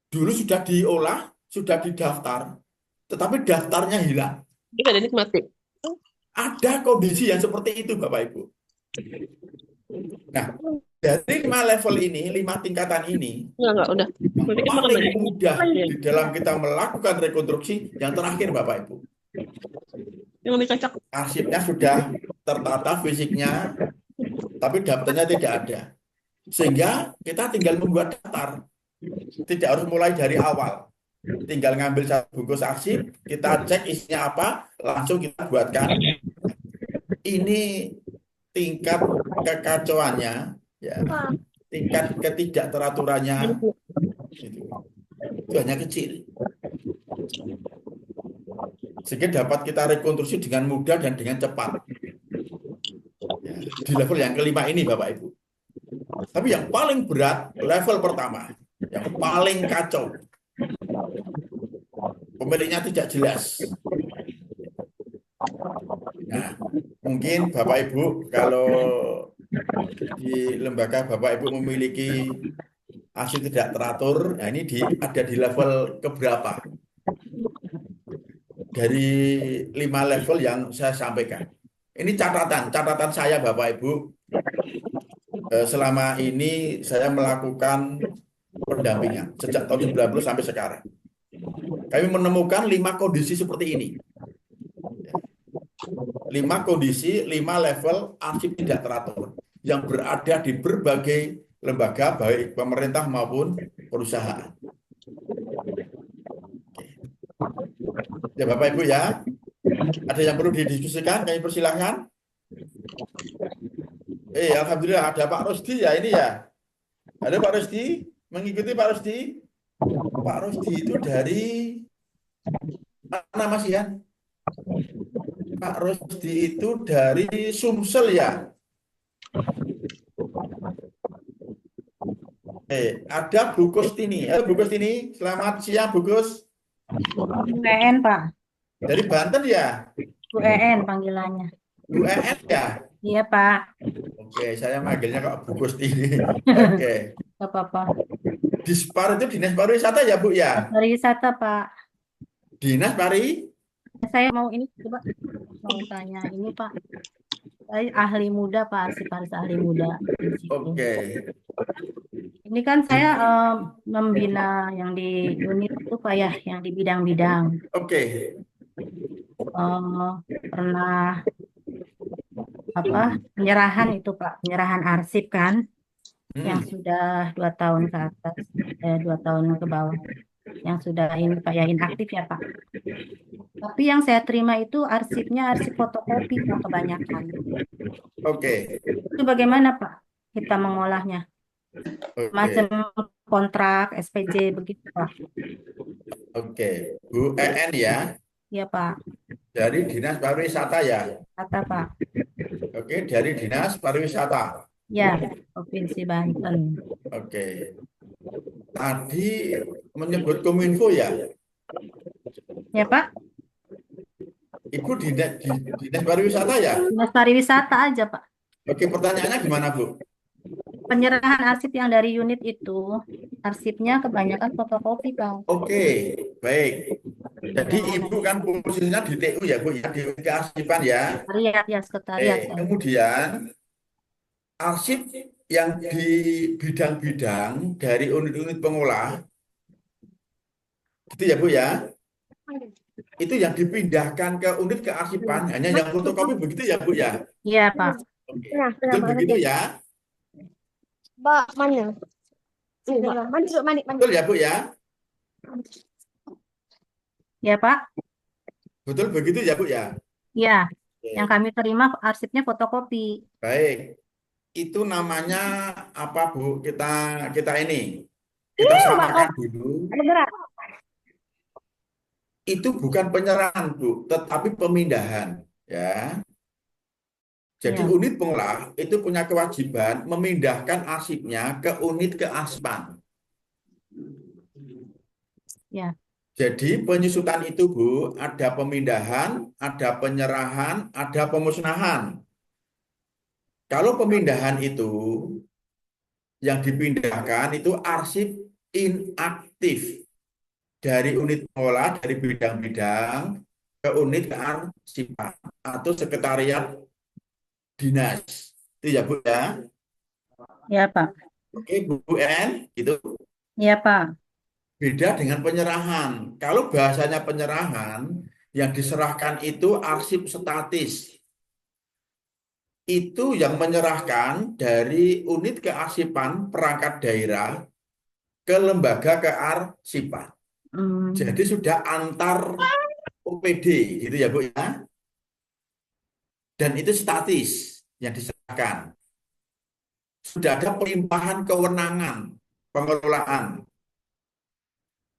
Dulu sudah diolah, sudah didaftar, tetapi daftarnya hilang. Itu ada nikmati. Ada kondisi yang seperti itu, Bapak Ibu. Nah, dari 5 level ini, 5 tingkatan ini, Enggak, udah. Nanti kan makan paling lagi. mudah di dalam kita melakukan rekonstruksi yang terakhir, Bapak Ibu. Yang dikacak. Arsipnya sudah tertata fisiknya, tapi daftarnya tidak ada. Sehingga kita tinggal membuat daftar. Tidak harus mulai dari awal. Tinggal ngambil satu bungkus arsip, kita cek isinya apa, langsung kita buatkan. Ini tingkat kekacauannya, ya, tingkat ketidakteraturannya, itu hanya kecil. Sehingga dapat kita rekonstruksi dengan mudah dan dengan cepat. Ya, di level yang kelima ini, Bapak Ibu. Tapi yang paling berat, level pertama. Yang paling kacau. Pemiliknya tidak jelas. Nah, mungkin Bapak Ibu kalau di lembaga Bapak Ibu memiliki arsip tidak teratur, nah ini ada di level keberapa? Dari 5 level yang saya sampaikan. Ini catatan saya Bapak Ibu. Selama ini saya melakukan pendampingan sejak tahun 90 sampai sekarang. Kami menemukan 5 kondisi seperti ini. 5 kondisi, 5 level arsip tidak teratur yang berada di berbagai lembaga, baik pemerintah maupun perusahaan. Ya Bapak Ibu ya, ada yang perlu didiskusikan, kami persilahkan. Alhamdulillah ada Pak Rusdi ya ini ya. Ada Pak Rusdi, mengikuti Pak Rusdi. Pak Rusdi itu dari mana Mas Ian? Pak Rusdi itu dari Sumsel ya. Ada Bu Kustini. Bu Kustini, selamat siang Bu Gus. Bu EN, Pak. Dari Banten ya? Bu EN panggilannya. Bu EN ya? Iya, Pak. Oke, saya manggilnya kok Bu Kustini. Oke. Gak apa-apa. Dispar itu Dinas Pariwisata ya Bu ya? Pariwisata, Pak. Dinas Pari? Saya mau ini coba mau tanya ini, Pak. Saya ahli muda, Pak, arsiparis ahli muda di situ. Oke. Ini kan saya membina yang di unit itu, Pak, ya, yang di bidang-bidang. Oke. Pernah penyerahan itu, Pak, penyerahan arsip kan, yang sudah 2 tahun ke atas, 2 tahun ke bawah, yang sudah ini, Pak, ya, inaktif ya, Pak. Tapi yang saya terima itu arsipnya arsip fotokopi, Pak, kebanyakan. Oke. Itu bagaimana, Pak, kita mengolahnya? Oke. Macam kontrak, SPJ, begitu, Pak. Oke. Bu EN ya? Iya, Pak. Dari Dinas Pariwisata ya? Kata, Pak. Oke, dari Dinas Pariwisata. Ya, Provinsi Banten. Oke. Tadi menyebut Kominfo ya? Ya, Pak. Ibu Dinas Pariwisata ya? Dinas Pariwisata aja, Pak. Oke, pertanyaannya gimana Bu? Penyerahan arsip yang dari unit itu, arsipnya kebanyakan fotokopi, Pak. Oke, baik. Jadi Ibu kan posisinya di TU ya Bu, ya, di kearsipan ya? Sekretariat, ya, sekretariat. Ya. Kemudian arsip yang di bidang-bidang dari unit-unit pengolah, gitu ya Bu ya? Itu yang dipindahkan ke unit kearsipan, hanya yang fotokopi begitu ya Bu ya? Iya, Pak. Oke, betul begitu ya? Mana? Mandi. Betul ya Bu ya? Ya, Pak. Betul begitu ya Bu ya? Ya, Oke, yang kami terima arsipnya fotokopi. baik. Itu namanya apa Bu? Kita ini kita samakan dulu. Ada berat. Itu bukan penyerahan Bu, tetapi pemindahan ya. Jadi Ya. unit pengolah itu punya kewajiban memindahkan arsipnya ke unit kearsipan. Ya. Jadi penyusutan itu Bu, ada pemindahan, ada penyerahan, ada pemusnahan. Kalau pemindahan itu yang dipindahkan itu arsip inaktif dari unit pengolah dari bidang-bidang ke unit kearsipan atau sekretariat dinas. Itu ya Bu ya. Ya, Pak. Oke Bu N, gitu. Ya, Pak. Beda dengan penyerahan. Kalau bahasanya penyerahan, yang diserahkan itu arsip statis. Itu yang menyerahkan dari unit kearsipan perangkat daerah ke lembaga kearsipan. Jadi sudah antar OPD, gitu ya Bu ya. Dan itu statis yang diserahkan. Sudah ada pelimpahan kewenangan pengelolaan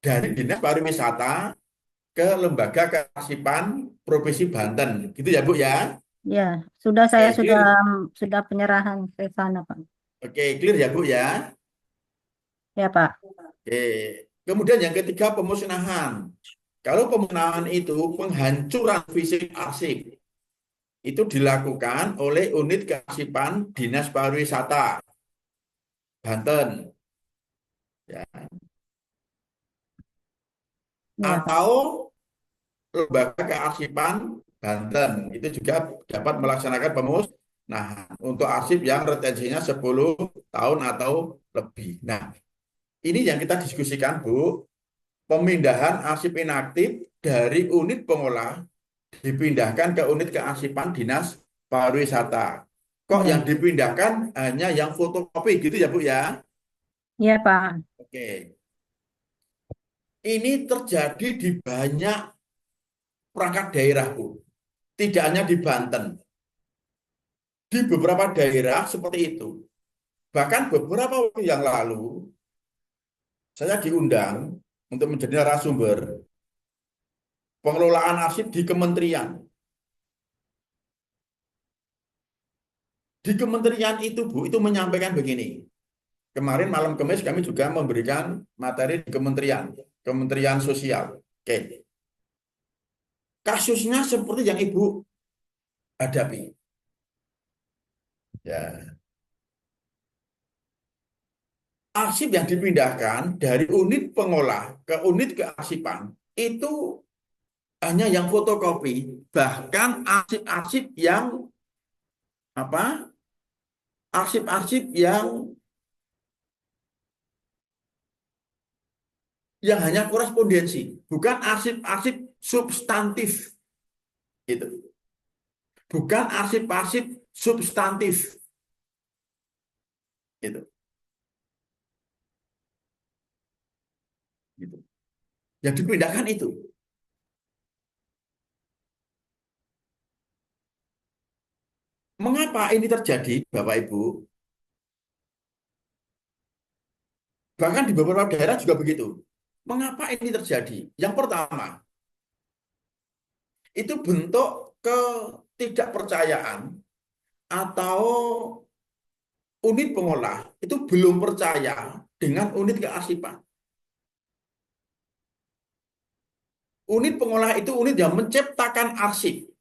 dari Dinas Pariwisata ke lembaga kearsipan Provinsi Banten, gitu ya Bu ya. Ya, saya Oke, clear. sudah penyerahan ke sana, Pak. Oke, clear ya Bu ya. Ya, Pak. Oke. Kemudian yang ketiga pemusnahan. Kalau pemusnahan itu penghancuran fisik arsip itu dilakukan oleh unit kearsipan Dinas Pariwisata Banten ya. Ya, Pak. Atau lembaga kearsipan Banten itu juga dapat melaksanakan pemusnahan untuk arsip yang retensinya 10 tahun atau lebih. Nah, ini yang kita diskusikan Bu, pemindahan arsip inaktif dari unit pengolah dipindahkan ke unit kearsipan Dinas Pariwisata. Kok Ya. yang dipindahkan hanya yang fotokopi gitu ya Bu ya? Ya, Pak. Oke. Ini terjadi di banyak perangkat daerah Bu. Tidak hanya di Banten. Di beberapa daerah seperti itu. Bahkan beberapa waktu yang lalu, saya diundang untuk menjadi narasumber pengelolaan arsip di kementerian. Di kementerian itu Bu, itu menyampaikan begini. Kemarin malam Kamis kami juga memberikan materi di Kementerian Sosial. Oke. Kasusnya seperti yang Ibu hadapi. Ya. Arsip yang dipindahkan dari unit pengolah ke unit kearsipan itu hanya yang fotokopi, bahkan arsip-arsip yang apa? Arsip-arsip yang hanya korespondensi, bukan arsip-arsip substantif. Gitu. Bukan arsip-arsip substantif. Gitu. Gitu. Yang dipindahkan itu. Mengapa ini terjadi, Bapak Ibu? Bahkan di beberapa daerah juga begitu. Mengapa ini terjadi? Yang pertama, itu bentuk ketidakpercayaan atau unit pengolah itu belum percaya dengan unit kearsipan. Unit pengolah itu unit yang menciptakan arsip.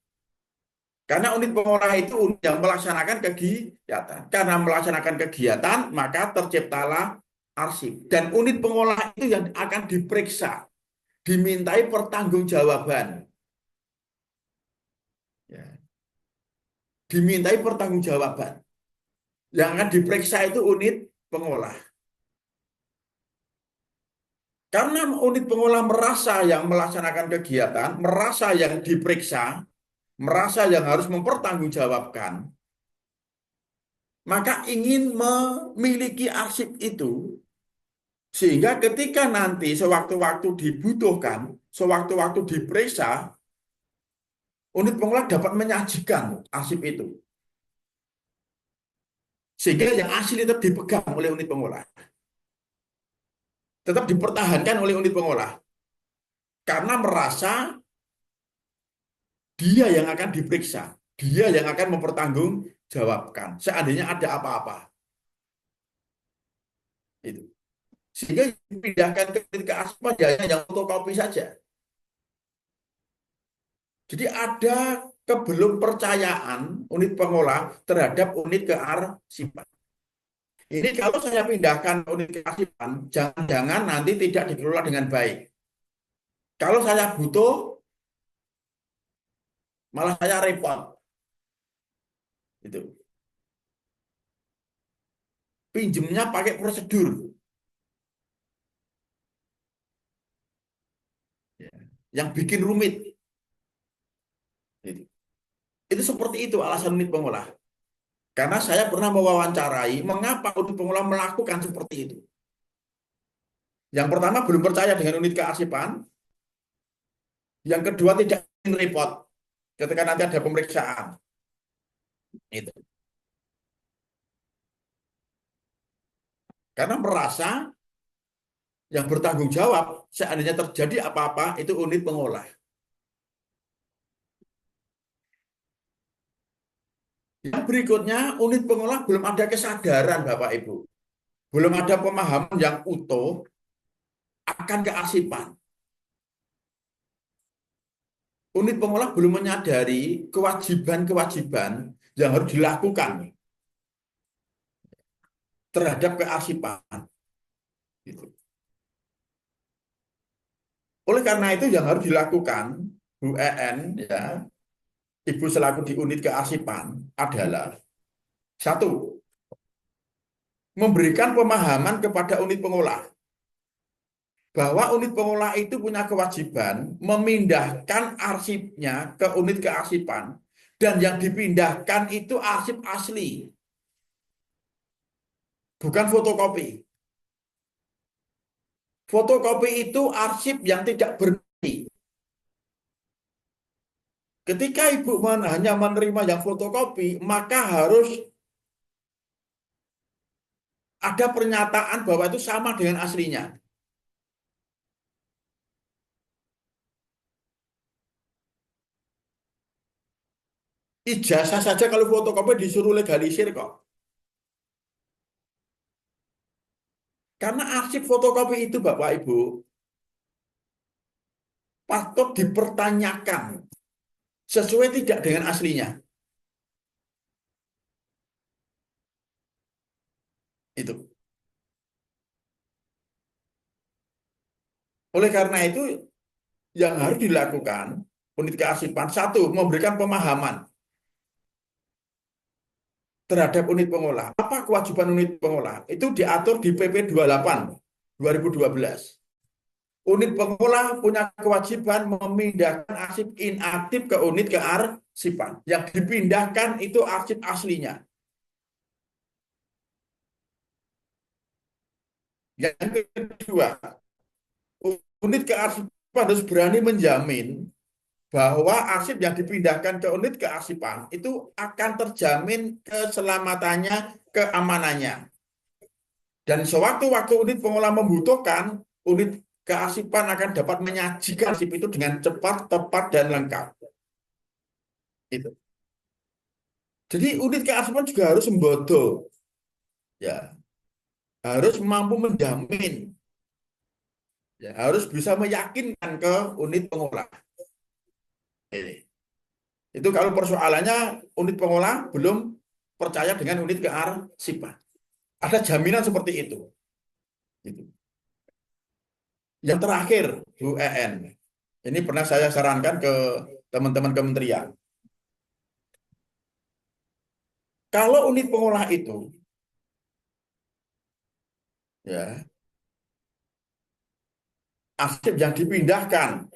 Karena unit pengolah itu unit yang melaksanakan kegiatan. Karena melaksanakan kegiatan, maka terciptalah arsip. Dan unit pengolah itu yang akan diperiksa, dimintai pertanggungjawaban. Ya. Dimintai pertanggungjawaban. Yang akan diperiksa itu unit pengolah. Karena unit pengolah merasa yang melaksanakan kegiatan, merasa yang diperiksa, merasa yang harus mempertanggungjawabkan, maka ingin memiliki arsip itu, sehingga ketika nanti sewaktu-waktu dibutuhkan, sewaktu-waktu diperiksa, unit pengolah dapat menyajikan arsip itu. Sehingga yang asli tetap dipegang oleh unit pengolah. Tetap dipertahankan oleh unit pengolah. Karena merasa dia yang akan diperiksa, dia yang akan mempertanggungjawabkan seandainya ada apa-apa. Itu. Sehingga dipindahkan ke aspal hanya yang fotokopi saja. Jadi ada kebelum percayaan unit pengolah terhadap unit kearsipan. Ini kalau saya pindahkan unit kearsipan, jangan-jangan nanti tidak dikelola dengan baik. Kalau saya butuh, malah saya repot. Itu. Pinjemnya pakai prosedur. Yang bikin rumit. Itu seperti itu alasan unit pengolah. Karena saya pernah mewawancarai mengapa unit pengolah melakukan seperti itu. Yang pertama belum percaya dengan unit kearsipan. Yang kedua tidak ingin repot ketika nanti ada pemeriksaan. Itu. Karena merasa yang bertanggung jawab seandainya terjadi apa-apa itu unit pengolah. Yang berikutnya, unit pengolah belum ada kesadaran, Bapak Ibu. Belum ada pemahaman yang utuh akan kearsipan. Unit pengolah belum menyadari kewajiban-kewajiban yang harus dilakukan terhadap kearsipan. Gitu. Oleh karena itu yang harus dilakukan, Bu EN, ya, Ibu selaku di unit kearsipan adalah satu, memberikan pemahaman kepada unit pengolah bahwa unit pengolah itu punya kewajiban memindahkan arsipnya ke unit kearsipan dan yang dipindahkan itu arsip asli, bukan fotokopi. Fotokopi itu arsip yang tidak bernilai. Ketika Ibu hanya menerima yang fotokopi, maka harus ada pernyataan bahwa itu sama dengan aslinya. Ijazah saja kalau fotokopi disuruh legalisir kok. Karena arsip fotokopi itu Bapak Ibu patut dipertanyakan sesuai tidak dengan aslinya. Itu. Oleh karena itu yang harus dilakukan unit kearsipan, satu, memberikan pemahaman terhadap unit pengolah. Apa kewajiban unit pengolah? Itu diatur di PP 28 2012. Unit pengolah punya kewajiban memindahkan arsip inaktif ke unit kearsipan. Yang dipindahkan itu arsip aslinya. Yang kedua, unit kearsipan harus berani menjamin bahwa arsip yang dipindahkan ke unit kearsipan itu akan terjamin keselamatannya, keamanannya. Dan sewaktu-waktu unit pengolah membutuhkan, unit kearsipan akan dapat menyajikan arsip itu dengan cepat, tepat, dan lengkap. Itu. Jadi unit kearsipan juga harus membodo, ya, harus mampu menjamin, ya, harus bisa meyakinkan ke unit pengolah. Ini. Itu kalau persoalannya unit pengolah belum percaya dengan unit kearsipan. Ada jaminan seperti itu. Gitu. Yang terakhir, Bu EN. Ini pernah saya sarankan ke teman-teman kementerian. Kalau unit pengolah itu, ya, arsip yang dipindahkan,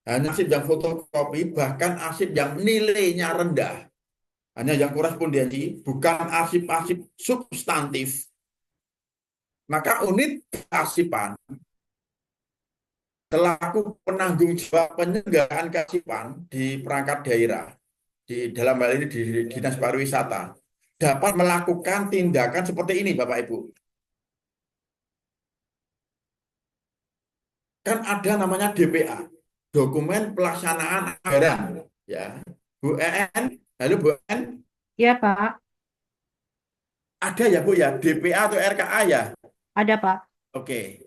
hanya arsip yang fotokopi, bahkan arsip yang nilainya rendah, hanya yang korespondensi, bukan arsip-arsip substantif, maka unit kearsipan selaku penanggung jawab penyelenggaraan kearsipan di perangkat daerah, di dalam hal ini di Dinas Pariwisata, dapat melakukan tindakan seperti ini, Bapak Ibu. Kan ada namanya DPA, dokumen pelaksanaan anggaran, ya. Bu EN, halo Bu EN, Ya, Pak. ada ya Bu ya, DPA atau RKA ya? Ada, Pak. Oke.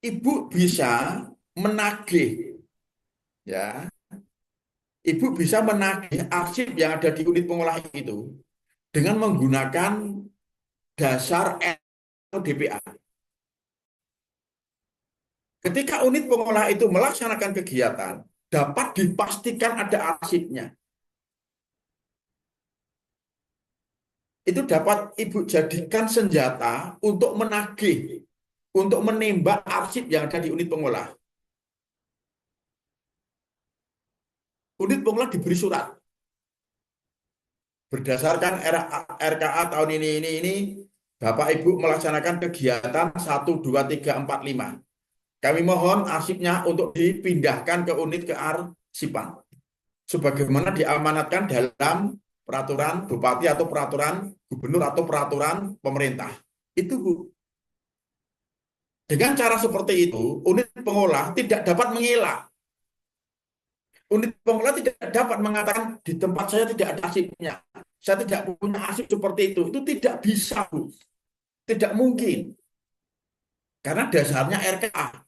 Ibu bisa menagih, ya. Ibu bisa menagih arsip yang ada di unit pengolah itu dengan menggunakan dasar atau DPA. Ketika unit pengolah itu melaksanakan kegiatan, dapat dipastikan ada arsipnya. Itu dapat Ibu jadikan senjata untuk menagih, untuk menembak arsip yang ada di unit pengolah. Unit pengolah diberi surat. Berdasarkan RKA tahun ini, Bapak Ibu melaksanakan kegiatan 1, 2, 3, 4, 5. Kami mohon arsipnya untuk dipindahkan ke unit kearsipan. Sebagaimana diamanatkan dalam peraturan bupati atau peraturan gubernur atau peraturan pemerintah. Itu Bu. Dengan cara seperti itu, unit pengolah tidak dapat mengelak. Unit pengolah tidak dapat mengatakan di tempat saya tidak ada arsipnya. Saya tidak punya arsip seperti itu. Itu tidak bisa, Bu. Tidak mungkin. Karena dasarnya RKA.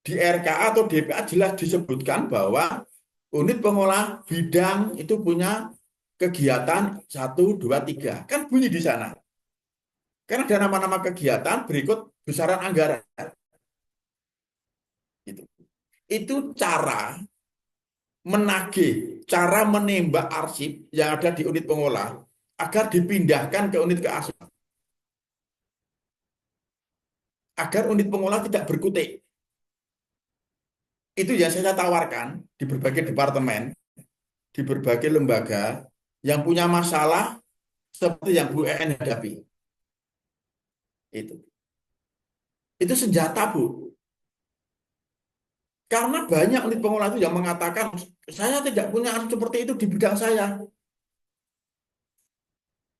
Di RKA atau DPA jelas disebutkan bahwa unit pengolah bidang itu punya kegiatan 1, 2, 3. Kan bunyi di sana. Karena ada nama-nama kegiatan berikut besaran anggaran. Itu cara menagih, cara menembak arsip yang ada di unit pengolah agar dipindahkan ke unit kearsipan. Agar unit pengolah tidak berkutik. Itu yang saya tawarkan di berbagai departemen, di berbagai lembaga yang punya masalah seperti yang Bu EN hadapi. Itu senjata, Bu. Karena banyak unit pengolah itu yang mengatakan, saya tidak punya arsip seperti itu di bidang saya.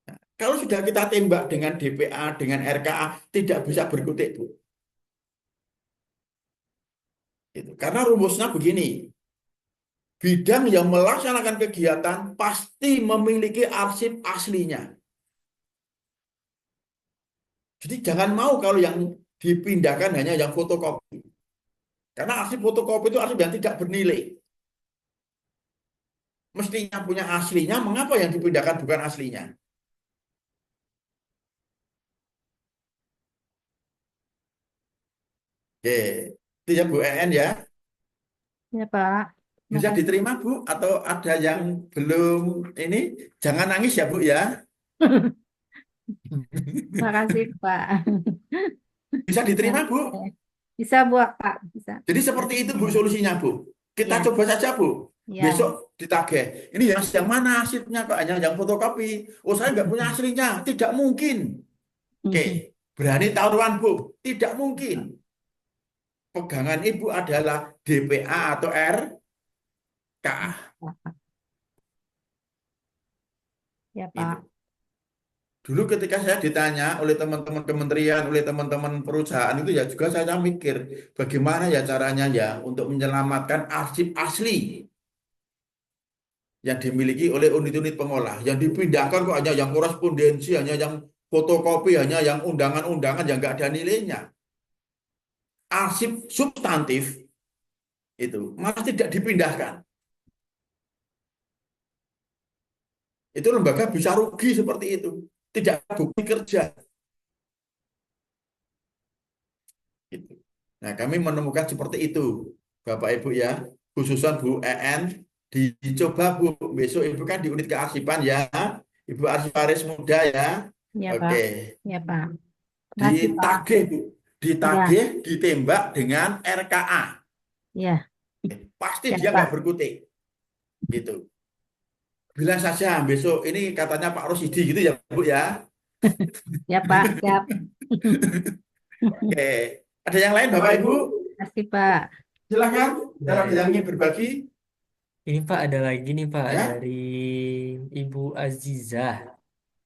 Nah, kalau sudah kita tembak dengan DPA, dengan RKA, tidak bisa berkutik, Bu. Karena rumusnya begini, bidang yang melaksanakan kegiatan pasti memiliki arsip aslinya. Jadi jangan mau kalau yang dipindahkan hanya yang fotokopi. Karena arsip fotokopi itu arsip yang tidak bernilai. Mestinya punya aslinya, mengapa yang dipindahkan bukan aslinya? Oke, itu ya Bu EN ya. Ya, Pak. Bisa Makasih. diterima Bu atau ada yang belum ini? Jangan nangis ya Bu ya. Makasih, Pak. Bisa diterima Bu. Oke. Bisa, Bu, Pak. Bisa. Jadi seperti itu Bu solusinya Bu. Kita Ya, coba saja Bu. ya. Besok ditagih. Ini yang mana arsipnya kok hanya yang fotokopi? Oh saya nggak punya aslinya. Tidak mungkin. Oke, berani taruhan Bu. Tidak mungkin. Pegangan Ibu adalah DPA atau RKA. Ya, Itu. Pak. Dulu ketika saya ditanya oleh teman-teman kementerian, oleh teman-teman perusahaan itu ya juga saya mikir bagaimana ya caranya ya untuk menyelamatkan arsip asli yang dimiliki oleh unit-unit pengolah. Yang dipindahkan kok hanya yang korespondensi, hanya yang fotokopi, hanya yang undangan-undangan yang nggak ada nilainya. Arsip substantif itu malah tidak dipindahkan. Itu lembaga bisa rugi seperti itu. Tidak bukti kerja. Gitu. Nah, kami menemukan seperti itu, Bapak Ibu ya, khususan Bu EN, dicoba Bu, besok Ibu kan di unit kearsipan ya, Ibu arsiparis muda ya, Ya, oke, Pak. Ya, Pak. Makasih, Pak. ditagih Bu, Ya, ditagih, ditembak dengan RKA, ya. pasti Ya, dia nggak Pak. berkutik, gitu. Bilang saja besok ini katanya Pak Rosidi gitu ya Bu ya, Ya, Pak. Siap. oke. Ada yang lain Bapak Ibu? Makasih, Pak. Silahkan, kalau ada yang Baik. ingin berbagi, Ini Pak ada lagi nih Pak ya. dari Ibu Azizah.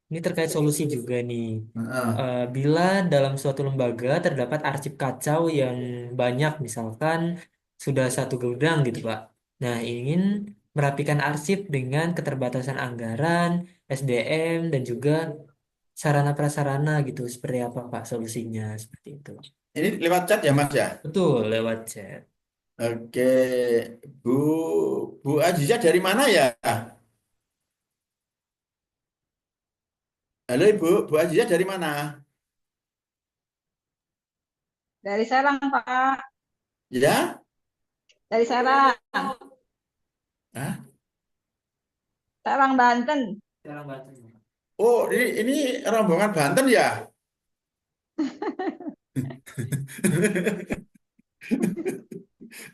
Ini terkait solusi juga nih. Heeh. Bila dalam suatu lembaga terdapat arsip kacau yang banyak, misalkan sudah satu gudang gitu Pak. Nah, ingin merapikan arsip dengan keterbatasan anggaran, SDM, dan juga sarana prasarana gitu. Seperti apa Pak solusinya? Seperti itu. Ini lewat chat ya Mas ya? Betul, lewat chat. Oke, Bu Bu Aziza dari mana ya? Halo Ibu, Bu Aziza dari mana? Dari Serang, Pak. Ya? Dari Serang. Hah? Serang, Banten. Sekarang Banten. Oh, ini rombongan Banten ya?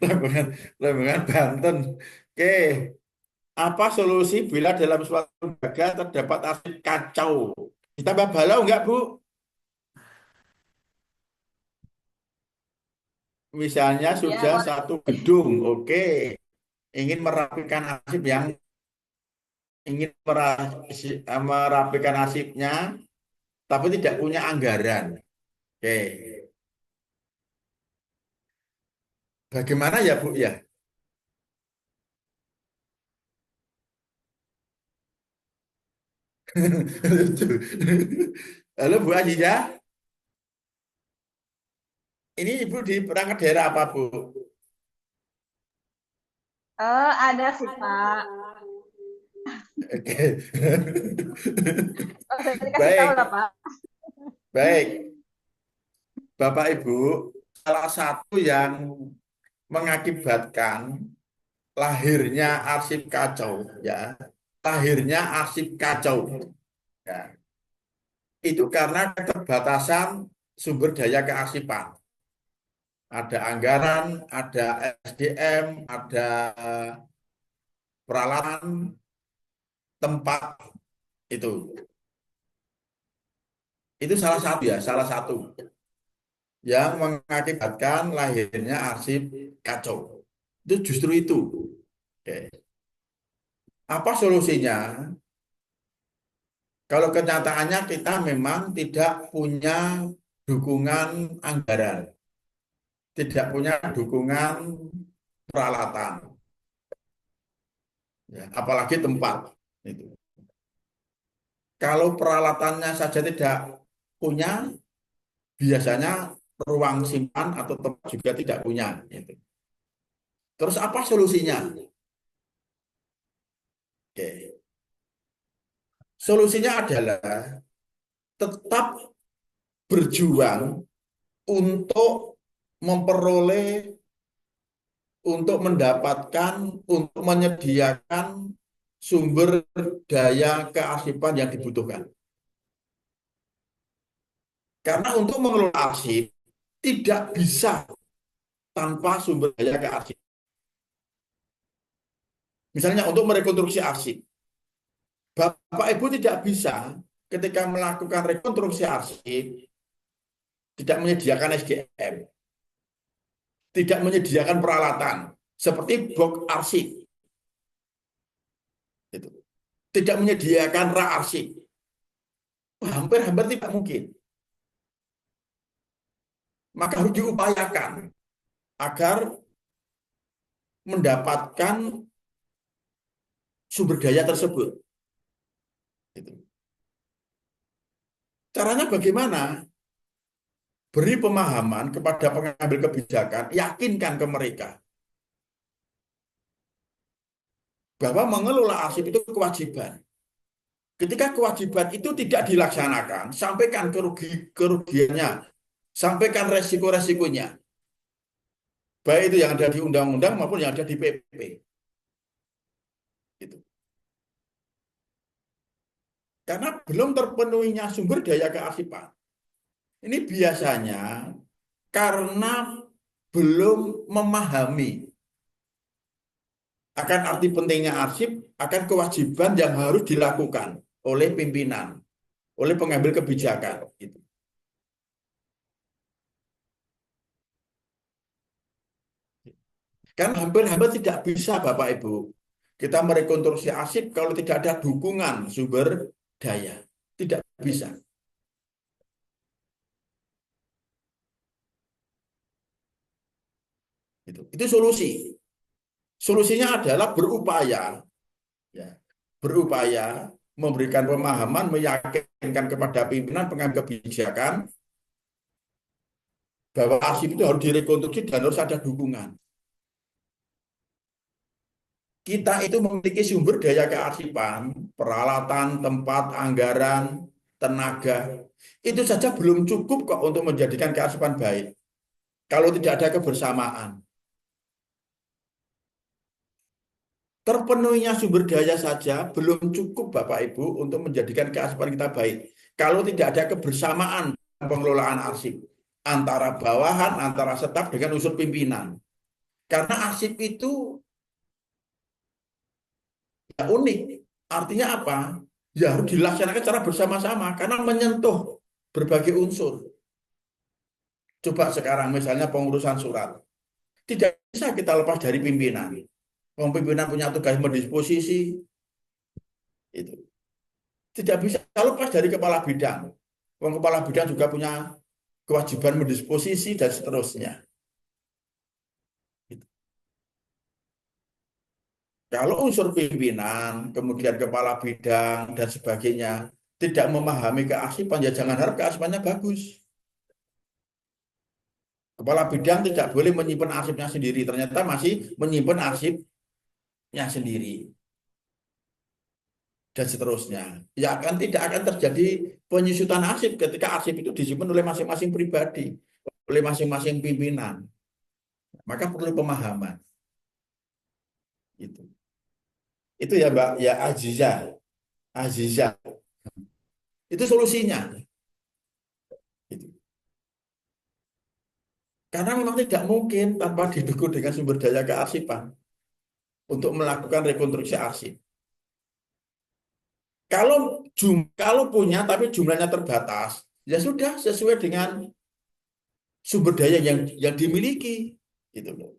Rombongan rombongan Banten. Oke, apa solusi bila dalam suatu lembaga terdapat arsip kacau? Ditambah balau enggak, Bu? Misalnya Ya, sudah boleh. satu gedung, oke. Ingin merapikan arsip yang ingin merapikan arsipnya, tapi tidak punya anggaran. Oke, bagaimana ya Bu ya? Lucu. Halo Bu Aziza, ini Ibu di perangkat daerah apa Bu? Ada sih, Pak. Oke. Oh, saya dikasih tahu Baik, lah, Pak. baik. Bapak Ibu, salah satu yang mengakibatkan lahirnya arsip kacau, ya, lahirnya arsip kacau, ya, itu karena keterbatasan sumber daya kearsipan. Ada anggaran, ada SDM, ada peralatan, tempat itu. Itu salah satu ya, salah satu yang mengakibatkan lahirnya arsip kacau. Itu justru itu. Oke. Apa solusinya? Kalau kenyataannya kita memang tidak punya dukungan anggaran, tidak punya dukungan peralatan, ya, apalagi tempat. Itu. Kalau peralatannya saja tidak punya, biasanya ruang simpan atau tempat juga tidak punya. Gitu. Terus apa solusinya? Oke. Solusinya adalah tetap berjuang untuk memperoleh, untuk mendapatkan, untuk menyediakan sumber daya kearsipan yang dibutuhkan. Karena untuk mengelola arsip tidak bisa tanpa sumber daya kearsipan. Misalnya untuk merekonstruksi arsip, Bapak Ibu tidak bisa ketika melakukan rekonstruksi arsip tidak menyediakan SDM, tidak menyediakan peralatan seperti box arsip, gitu. Tidak menyediakan rak arsip, hampir-hampir tidak mungkin. Maka harus diupayakan agar mendapatkan sumber daya tersebut. Gitu. Caranya bagaimana? Beri pemahaman kepada pengambil kebijakan, yakinkan ke mereka bahwa mengelola arsip itu kewajiban. Ketika kewajiban itu tidak dilaksanakan, sampaikan kerugiannya, sampaikan resiko-resikonya. Baik itu yang ada di undang-undang maupun yang ada di PP. Gitu. Karena belum terpenuhinya sumber daya kearsipan. Ini biasanya karena belum memahami akan arti pentingnya arsip, akan kewajiban yang harus dilakukan oleh pimpinan, oleh pengambil kebijakan. Gitu. Kan hampir-hampir tidak bisa Bapak Ibu kita merekonstruksi arsip kalau tidak ada dukungan sumber daya. Tidak bisa. Itu solusi. Solusinya adalah berupaya, ya, berupaya memberikan pemahaman, meyakinkan kepada pimpinan pengambil kebijakan bahwa arsip itu harus direkonstruksi dan harus ada dukungan. Kita itu memiliki sumber daya kearsipan, peralatan, tempat, anggaran, tenaga. Itu saja belum cukup kok untuk menjadikan kearsipan baik. Kalau tidak ada kebersamaan. Terpenuhinya sumber daya saja belum cukup Bapak Ibu untuk menjadikan kearsipan kita baik. Kalau tidak ada kebersamaan pengelolaan arsip antara bawahan, antara staf dengan unsur pimpinan. Karena arsip itu ya unik. Artinya apa? Ya harus dilaksanakan secara bersama-sama karena menyentuh berbagai unsur. Coba sekarang misalnya pengurusan surat. Tidak bisa kita lepas dari pimpinan. Pimpinan punya tugas mendisposisi. Itu. Tidak bisa lepas dari kepala bidang. Kepala bidang juga punya kewajiban mendisposisi dan seterusnya. Kalau unsur pimpinan, kemudian kepala bidang, dan sebagainya, tidak memahami kearsipan, ya jangan harap kearsipannya bagus. Kepala bidang tidak boleh menyimpan arsipnya sendiri, ternyata masih menyimpan arsipnya sendiri. Dan seterusnya. Ya tidak akan terjadi penyusutan arsip ketika arsip itu disimpan oleh masing-masing pribadi, oleh masing-masing pimpinan. Maka perlu pemahaman. Itu ya Mbak, ya Aziza. Itu solusinya. Gitu. Karena memang tidak mungkin tanpa didukung dengan sumber daya kearsipan untuk melakukan rekonstruksi arsip. Kalau punya tapi jumlahnya terbatas, ya sudah sesuai dengan sumber daya yang dimiliki, gitu loh.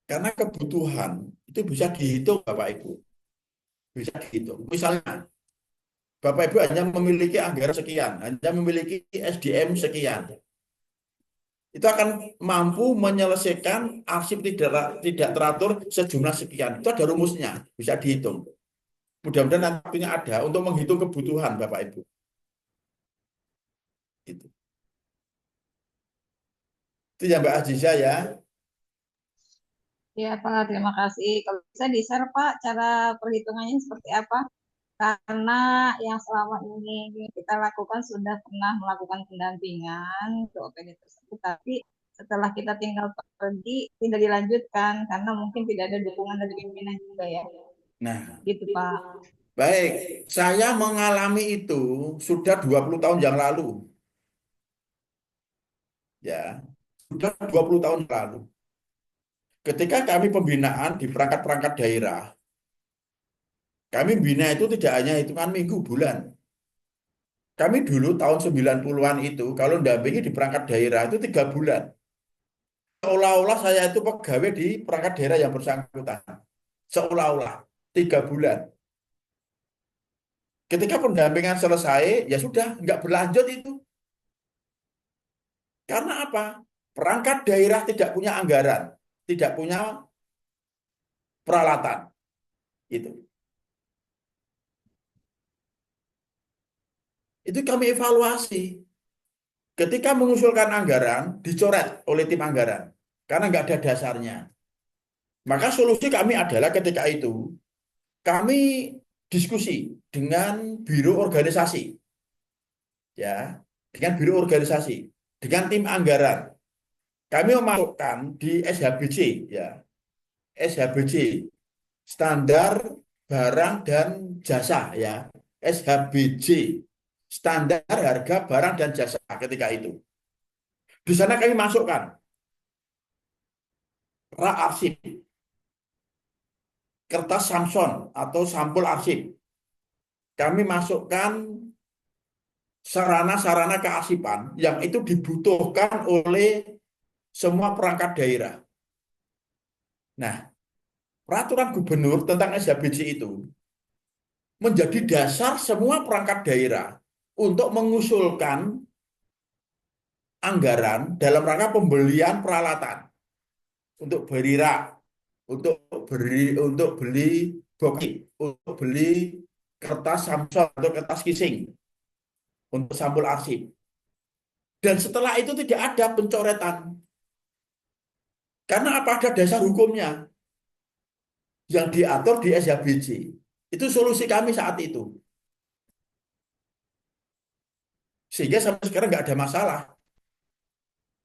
Karena kebutuhan itu bisa dihitung Bapak Ibu. Bisa dihitung. Misalnya Bapak Ibu hanya memiliki anggaran sekian, hanya memiliki SDM sekian. Itu akan mampu menyelesaikan arsip tidak teratur sejumlah sekian. Itu ada rumusnya, bisa dihitung. Mudah-mudahan nanti waktunya ada untuk menghitung kebutuhan Bapak Ibu. Itu. Itu ya Mbak Aziza ya. Ya, Pak, terima kasih. Kalau bisa di-share, Pak, cara perhitungannya seperti apa? Karena yang selama ini kita lakukan sudah pernah melakukan pendampingan ke OPD tersebut, tapi setelah kita tinggal pergi tidak dilanjutkan karena mungkin tidak ada dukungan dari pimpinan juga ya. Nah, Gitu, Pak. baik. Saya mengalami itu sudah 20 tahun yang lalu. Ya, sudah 20 tahun lalu. Ketika kami pembinaan di perangkat-perangkat daerah, kami bina itu tidak hanya hitungan minggu, bulan. Kami dulu tahun 90-an itu, kalau mendampingi di perangkat daerah itu 3 bulan. Seolah-olah saya itu pegawai di perangkat daerah yang bersangkutan. Seolah-olah 3 bulan. Ketika pendampingan selesai, ya sudah, nggak berlanjut itu. Karena apa? Perangkat daerah tidak punya anggaran, tidak punya peralatan. Itu. Itu kami evaluasi. Ketika mengusulkan anggaran, dicoret oleh tim anggaran. Karena nggak ada dasarnya. Maka solusi kami adalah ketika itu, kami diskusi dengan biro organisasi. Ya, dengan biro organisasi. Dengan tim anggaran. Kami memasukkan di SHBC. Ya, SHBC. Standar barang dan jasa. Ya, SHBJ. Standar harga barang dan jasa ketika itu. Di sana kami masukkan rak arsip, kertas Samson atau sampul arsip. Kami masukkan sarana-sarana kearsipan yang itu dibutuhkan oleh semua perangkat daerah. Nah, peraturan gubernur tentang SHBJ itu menjadi dasar semua perangkat daerah untuk mengusulkan anggaran dalam rangka pembelian peralatan untuk beli rak, untuk beli bokit, untuk beli kertas Samson atau kertas kissing untuk sampul arsip. Dan setelah itu tidak ada pencoretan. Karena apa? Ada dasar hukumnya yang diatur di SHBJ. Itu solusi kami saat itu. Sehingga sampai sekarang nggak ada masalah.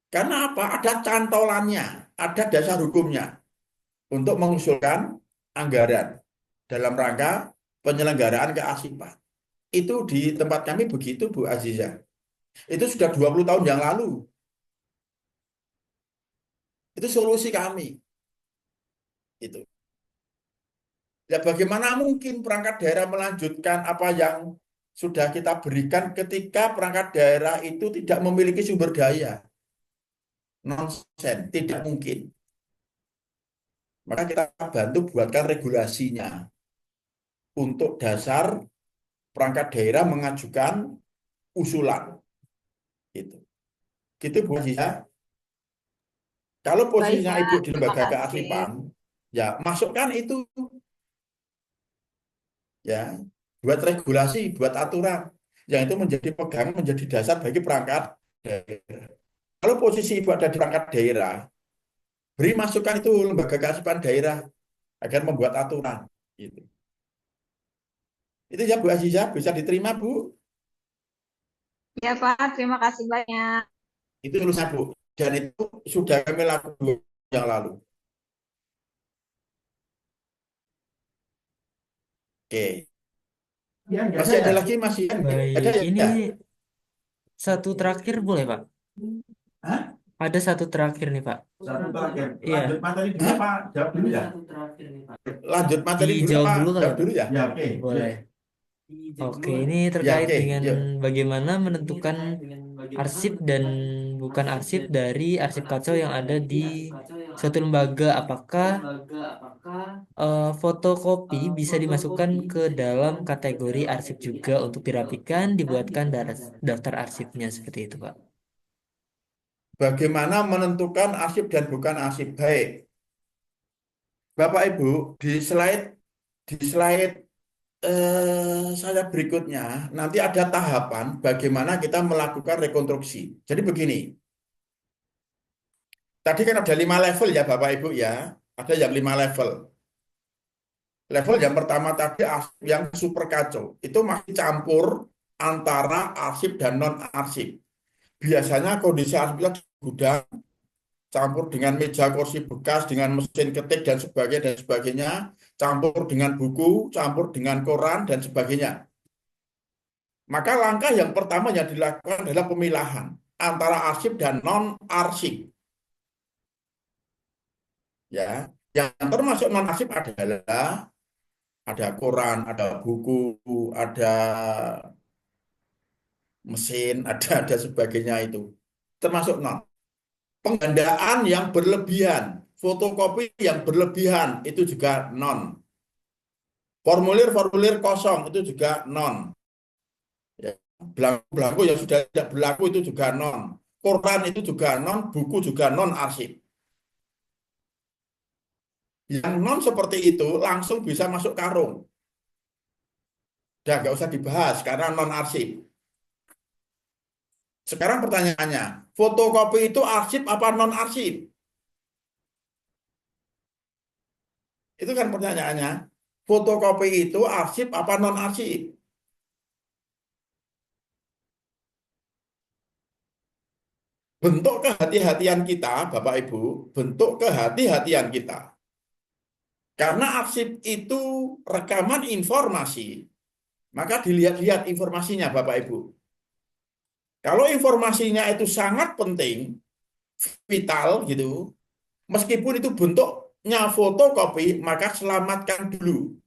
Karena apa? Ada cantolannya, ada dasar hukumnya untuk mengusulkan anggaran dalam rangka penyelenggaraan kearsipan. Itu di tempat kami begitu, Bu Aziza. Itu sudah 20 tahun yang lalu. Itu solusi kami. Itu. Ya bagaimana mungkin perangkat daerah melanjutkan apa yang sudah kita berikan ketika perangkat daerah itu tidak memiliki sumber daya? Nonsen, tidak mungkin. Maka kita bantu buatkan regulasinya untuk dasar perangkat daerah mengajukan usulan. Gitu. Gitu Bu Aziza. Kalau Baik, posisinya Pak. Ibu di Terima lembaga kasih. kearsipan, ya masukkan itu ya, buat regulasi, buat aturan yang itu menjadi pegangan, menjadi dasar bagi perangkat daerah. Kalau posisi Ibu ada di perangkat daerah, beri masukan itu lembaga kearsipan daerah agar membuat aturan. Gitu. Itu ya Bu Aziza, bisa diterima Bu. Ya, Pak. Terima kasih banyak. Itu tulisan Bu. Dan itu sudah kami lakukan yang lalu. Oke. Masih ada lagi, masih ada Baik, ya? ini satu terakhir boleh, Pak? Hah? Ada satu terakhir nih, Pak. Satu terakhir. Iya. Lanjut materi dulu apa? Jawab dulu ya? Lanjut materi dulu Dijawab apa? dulu kali, Jawab Pak. dulu ya? Ya, oke. Boleh. Oke, ini Ya, terkait oke. dengan Yuk. bagaimana menentukan arsip dan bukan arsip dari arsip kacau yang ada di suatu lembaga. Apakah fotokopi bisa dimasukkan ke dalam kategori arsip juga untuk dirapikan, dibuatkan daftar arsipnya seperti itu, Pak. Bagaimana menentukan arsip dan bukan arsip? Baik. Bapak Ibu, di slide saya berikutnya nanti ada tahapan bagaimana kita melakukan rekonstruksi. Jadi begini, tadi kan ada 5 level ya Bapak Ibu ya, ada yang 5 level. Level yang pertama tadi arsip yang super kacau, itu masih campur antara arsip dan non arsip. Biasanya kondisi arsip itu di gudang, campur dengan meja kursi bekas, dengan mesin ketik dan sebagainya, campur dengan buku, campur dengan koran dan sebagainya. Maka langkah yang pertama yang dilakukan adalah pemilahan antara arsip dan non arsip. Ya, yang termasuk non arsip adalah ada koran, ada buku, ada mesin, ada sebagainya itu. Termasuk non. Penggandaan yang berlebihan, fotokopi yang berlebihan itu juga non. Formulir-formulir kosong itu juga non. Ya, belangko yang sudah tidak berlaku itu juga non. Koran itu juga non, buku juga non arsip. Yang non seperti itu langsung bisa masuk karung. Udah nggak usah dibahas karena non arsip. Sekarang pertanyaannya, fotokopi itu arsip apa non arsip? Itu kan pertanyaannya. Fotokopi itu arsip apa non arsip? Bentuk kehati-hatian kita, Bapak Ibu, bentuk kehati-hatian kita. Karena arsip itu rekaman informasi, maka dilihat-lihat informasinya, Bapak Ibu. Kalau informasinya itu sangat penting, vital gitu, meskipun itu bentuknya fotokopi, maka selamatkan dulu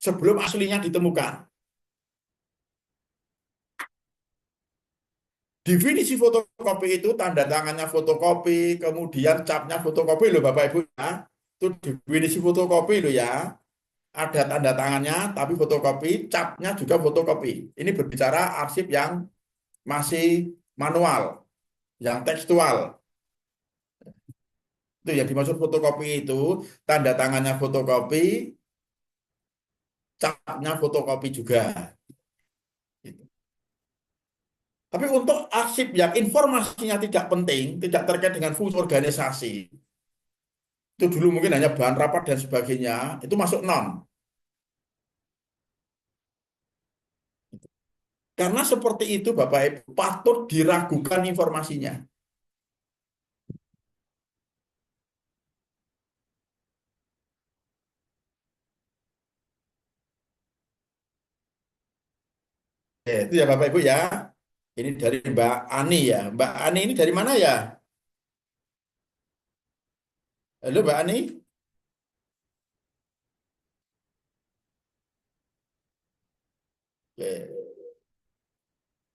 sebelum aslinya ditemukan. Definisi fotokopi itu tanda tangannya fotokopi, kemudian capnya fotokopi loh Bapak Ibu ya. Itu definisi fotokopi loh ya. Ada tanda tangannya tapi fotokopi, capnya juga fotokopi. Ini berbicara arsip yang masih manual, yang tekstual. Itu yang dimaksud fotokopi itu tanda tangannya fotokopi, capnya fotokopi juga. Gitu. Tapi untuk arsip yang informasinya tidak penting, tidak terkait dengan fungsi organisasi, itu dulu mungkin hanya bahan rapat dan sebagainya, itu masuk non. Karena seperti itu Bapak Ibu, patut diragukan informasinya. Ya, itu ya Bapak Ibu ya. Ini dari Mbak Ani ya. Mbak Ani ini dari mana ya? Halo Mbak Ani. Oke.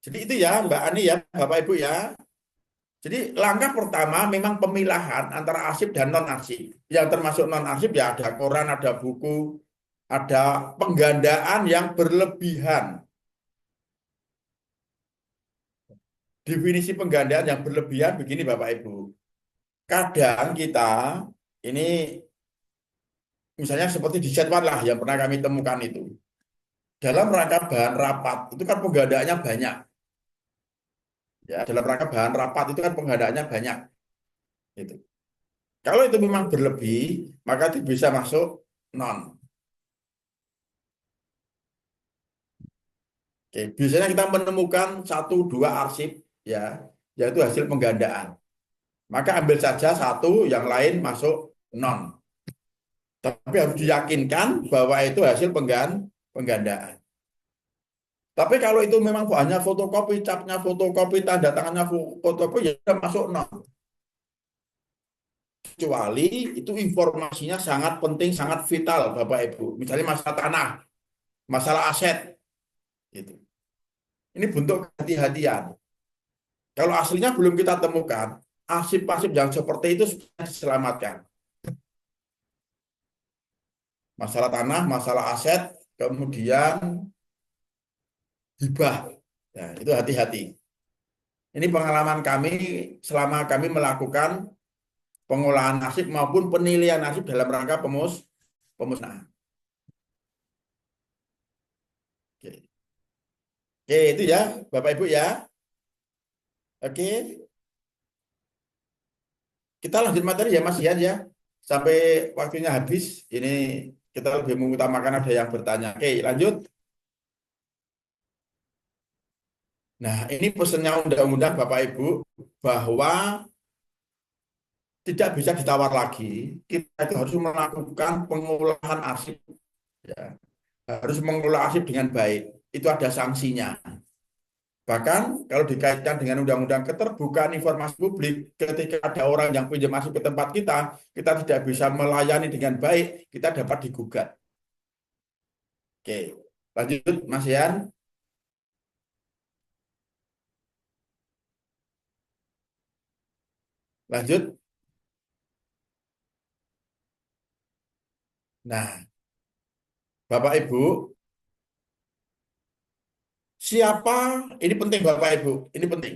Jadi itu ya Mbak Ani ya, Bapak Ibu ya. Jadi langkah pertama memang pemilahan antara arsip dan non-arsip. Yang termasuk non-arsip ya ada koran, ada buku, ada penggandaan yang berlebihan. Definisi penggandaan yang berlebihan begini Bapak Ibu. Kadang kita ini misalnya seperti di chatwan lah yang pernah kami temukan itu. Dalam rangka bahan rapat itu kan penggandaannya banyak. Ya, dalam rangka bahan rapat itu kan penggandaaannya banyak. Gitu. Kalau itu memang berlebih, maka itu bisa masuk non. Oke, biasanya kita menemukan 1-2 arsip ya, yaitu hasil penggandaan. Maka ambil saja satu, yang lain masuk non. Tapi harus diyakinkan bahwa itu hasil penggandaan. Tapi kalau itu memang hanya fotokopi, capnya fotokopi, tanda tangannya fotokopi, ya sudah masuk non. Kecuali itu informasinya sangat penting, sangat vital, Bapak Ibu. Misalnya masalah tanah, masalah aset. Gitu. Ini bentuk kehati-hatian. Kalau aslinya belum kita temukan, arsip-arsip yang seperti itu sudah diselamatkan. Masalah tanah, masalah aset, kemudian hibah. Ya, itu hati-hati. Ini pengalaman kami selama kami melakukan pengolahan arsip maupun penilaian arsip dalam rangka pemusnahan. Oke, itu ya, Bapak Ibu ya. Oke, kita lanjut materi ya Mas Ian ya. Sampai waktunya habis, ini kita lebih mengutamakan ada yang bertanya. Oke, lanjut. Nah, ini pesannya undang-undang Bapak Ibu bahwa tidak bisa ditawar lagi. Kita itu harus melakukan pengolahan arsip, ya. Harus mengolah arsip dengan baik. Itu ada sanksinya. Bahkan kalau dikaitkan dengan undang-undang keterbukaan informasi publik, ketika ada orang yang pinjam arsip ke tempat kita tidak bisa melayani dengan baik, kita dapat digugat. Oke, lanjut Mas Yan. Lanjut. Nah, Bapak Ibu, siapa, ini penting Bapak Ibu, ini penting.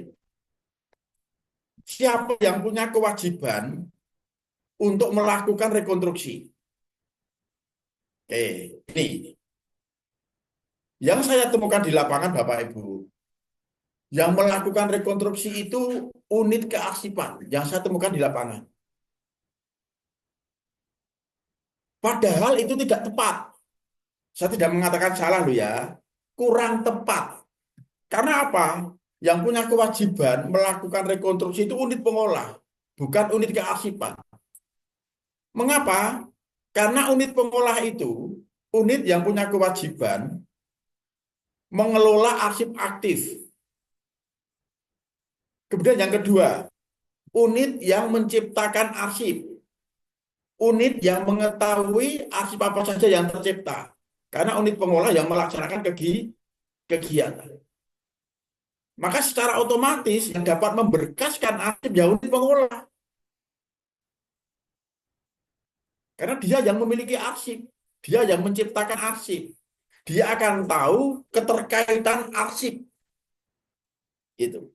Siapa yang punya kewajiban untuk melakukan rekonstruksi? Oke, ini. Yang saya temukan di lapangan Bapak Ibu, yang melakukan rekonstruksi itu unit kearsipan yang saya temukan di lapangan. Padahal itu tidak tepat. Saya tidak mengatakan salah loh ya, kurang tepat. Karena apa? Yang punya kewajiban melakukan rekonstruksi itu unit pengolah, bukan unit kearsipan. Mengapa? Karena unit pengolah itu unit yang punya kewajiban mengelola arsip aktif. Kemudian yang kedua, unit yang menciptakan arsip. Unit yang mengetahui arsip apa saja yang tercipta. Karena unit pengolah yang melaksanakan kegiatan. Maka secara otomatis yang dapat memberkaskan arsip ya unit pengolah. Karena dia yang memiliki arsip. Dia yang menciptakan arsip. Dia akan tahu keterkaitan arsip. Itu.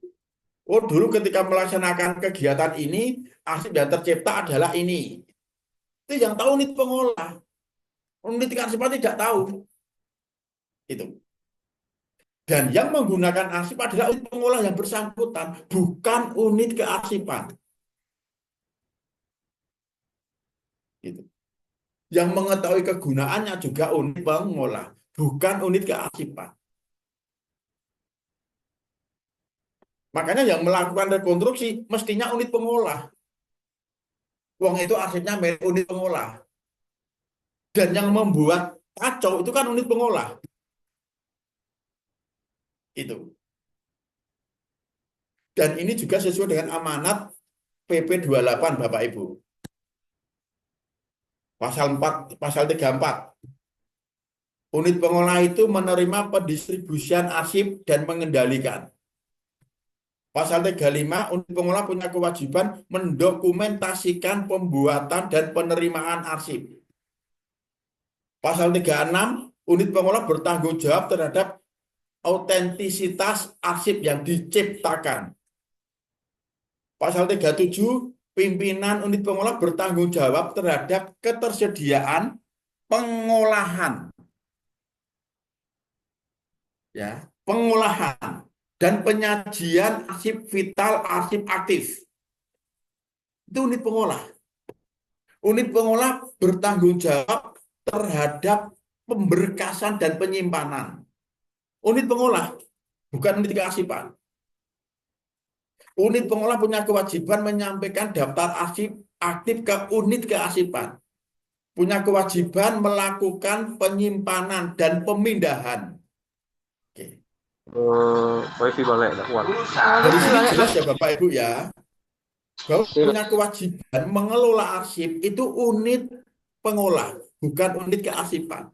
Oh, dulu ketika melaksanakan kegiatan ini, arsip yang tercipta adalah ini. Itu yang tahu unit pengolah. Unit kearsipan tidak tahu. Itu. Dan yang menggunakan arsip adalah unit pengolah yang bersangkutan, bukan unit kearsipan. Itu. Yang mengetahui kegunaannya juga unit pengolah, bukan unit kearsipan. Makanya yang melakukan rekonstruksi mestinya unit pengolah. Wong itu arsipnya milik unit pengolah. Dan yang membuat kacau itu kan unit pengolah. Itu. Dan ini juga sesuai dengan amanat PP 28 Bapak Ibu. Pasal 4, pasal 34. Unit pengolah itu menerima pendistribusian arsip dan mengendalikan. Pasal 35, unit pengolah punya kewajiban mendokumentasikan pembuatan dan penerimaan arsip. Pasal 36, unit pengolah bertanggung jawab terhadap autentisitas arsip yang diciptakan. Pasal 37, pimpinan unit pengolah bertanggung jawab terhadap ketersediaan pengolahan. Ya, pengolahan dan penyajian arsip vital, arsip aktif. Itu unit pengolah. Unit pengolah bertanggung jawab terhadap pemberkasan dan penyimpanan. Unit pengolah, bukan unit kearsipan. Unit pengolah punya kewajiban menyampaikan daftar arsip aktif ke unit kearsipan. Punya kewajiban melakukan penyimpanan dan pemindahan. Oke. Wifi balik, tak kuat. Dari sini jelas ya Bapak Ibu ya, bahwa punya kewajiban mengelola arsip itu unit pengolah, bukan unit kearsipan.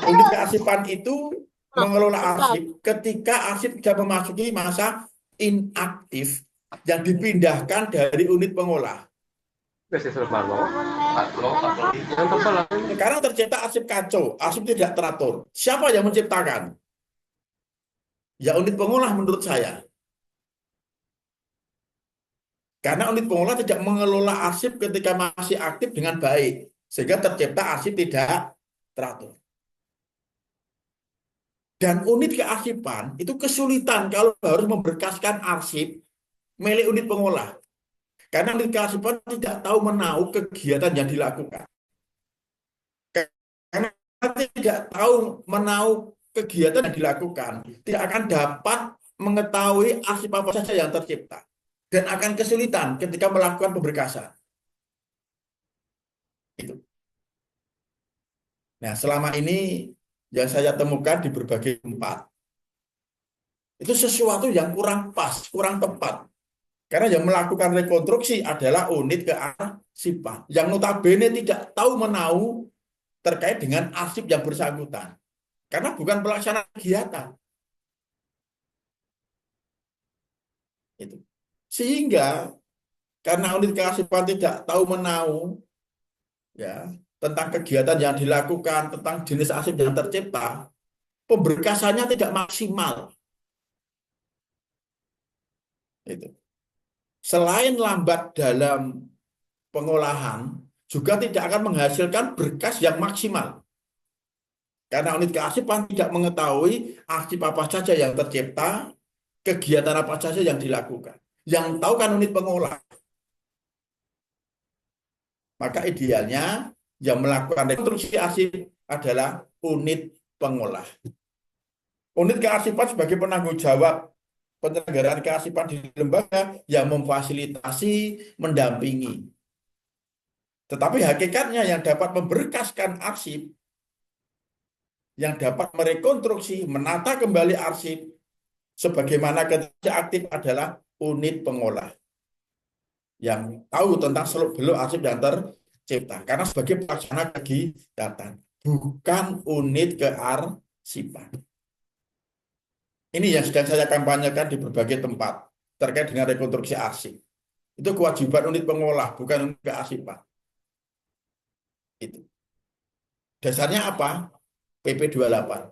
Unit kearsipan itu mengelola arsip ketika arsip sudah memasuki masa inaktif yang dipindahkan dari unit pengolah. Sekarang tercetak arsip kacau, arsip tidak teratur. Siapa yang menciptakan? Ya unit pengolah menurut saya. Karena unit pengolah tidak mengelola arsip ketika masih aktif dengan baik. Sehingga tercipta arsip tidak teratur. Dan unit kearsipan itu kesulitan kalau harus memberkaskan arsip milik unit pengolah. Karena unit kearsipan tidak tahu menahu kegiatan yang dilakukan. Karena tidak tahu menahu kegiatan yang dilakukan, tidak akan dapat mengetahui arsip apa saja yang tercipta. Dan akan kesulitan ketika melakukan pemberkasan. Itu. Nah, selama ini yang saya temukan di berbagai tempat, itu sesuatu yang kurang pas, kurang tepat. Karena yang melakukan rekonstruksi adalah unit kearsipan, yang notabene tidak tahu menahu terkait dengan arsip yang bersangkutan. Karena bukan pelaksana kegiatan. Itu. Sehingga karena unit kearsipan tidak tahu menahu ya tentang kegiatan yang dilakukan, tentang jenis arsip yang tercipta, pemberkasannya tidak maksimal. Itu. Selain lambat dalam pengolahan, juga tidak akan menghasilkan berkas yang maksimal. Karena unit kearsipan tidak mengetahui arsip apa saja yang tercipta, kegiatan apa saja yang dilakukan. Yang tahu kan unit pengolah. Maka idealnya yang melakukan rekonstruksi arsip adalah unit pengolah. Unit kearsipan sebagai penanggung jawab penyelenggaraan kearsipan di lembaga yang memfasilitasi, mendampingi. Tetapi hakikatnya yang dapat memberkaskan arsip, yang dapat merekonstruksi, menata kembali arsip, sebagaimana kerja aktif adalah unit pengolah. Yang tahu tentang seluk-beluk arsip yang tercipta. Karena sebagai pelaksana kegiatan, bukan unit kearsipan. Ini yang sedang saya kampanyekan di berbagai tempat terkait dengan rekonstruksi arsip. Itu kewajiban unit pengolah, bukan unit kearsipan. Itu. Dasarnya apa? PP 28.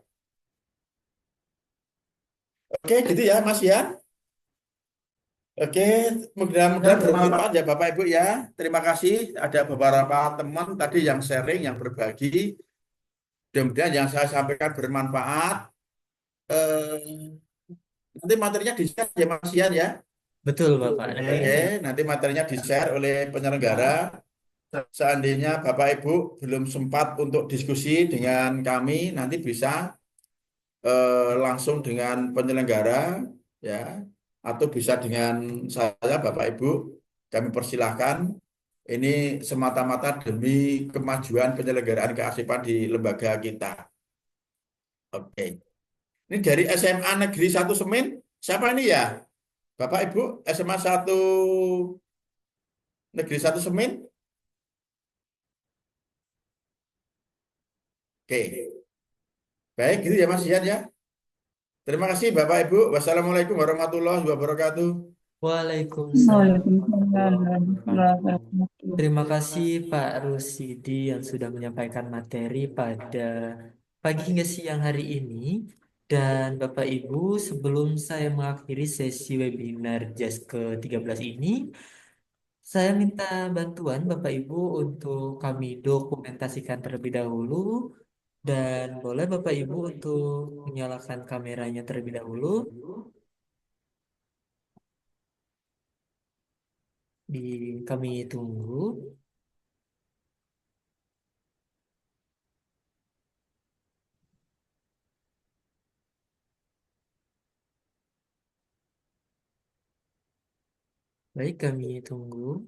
Oke, gitu ya, Mas ya. Oke, mudah-mudahan bermanfaat ya Bapak Ibu ya. Terima kasih. Ada beberapa teman tadi yang sharing, yang berbagi. Mudah-mudahan yang saya sampaikan bermanfaat. Nanti materinya di-share ya Mas Ian ya. Betul, Bapak. Oke, nanti materinya di-share oleh penyelenggara. Seandainya Bapak Ibu belum sempat untuk diskusi dengan kami, nanti bisa langsung dengan penyelenggara ya, atau bisa dengan saya Bapak Ibu. Kami persilahkan. Ini semata-mata demi kemajuan penyelenggaraan kearsipan di lembaga kita. Oke. Ini dari SMA Negeri 1 Semin. Siapa ini ya? Bapak Ibu, SMA 1 Negeri 1 Semin. Oke. Baik, gitu ya Mas Ian ya. Terima kasih Bapak Ibu. Wassalamualaikum warahmatullahi wabarakatuh. Waalaikumsalam. Waalaikumsalam warahmatullahi wabarakatuh. Terima kasih Pak Rusidi yang sudah menyampaikan materi pada pagi hingga siang hari ini. Dan Bapak Ibu, sebelum saya mengakhiri sesi webinar JAS ke-13 ini, saya minta bantuan Bapak Ibu untuk kami dokumentasikan terlebih dahulu. Dan boleh Bapak Ibu untuk menyalakan kameranya terlebih dahulu. Kami tunggu. Baik, kami tunggu.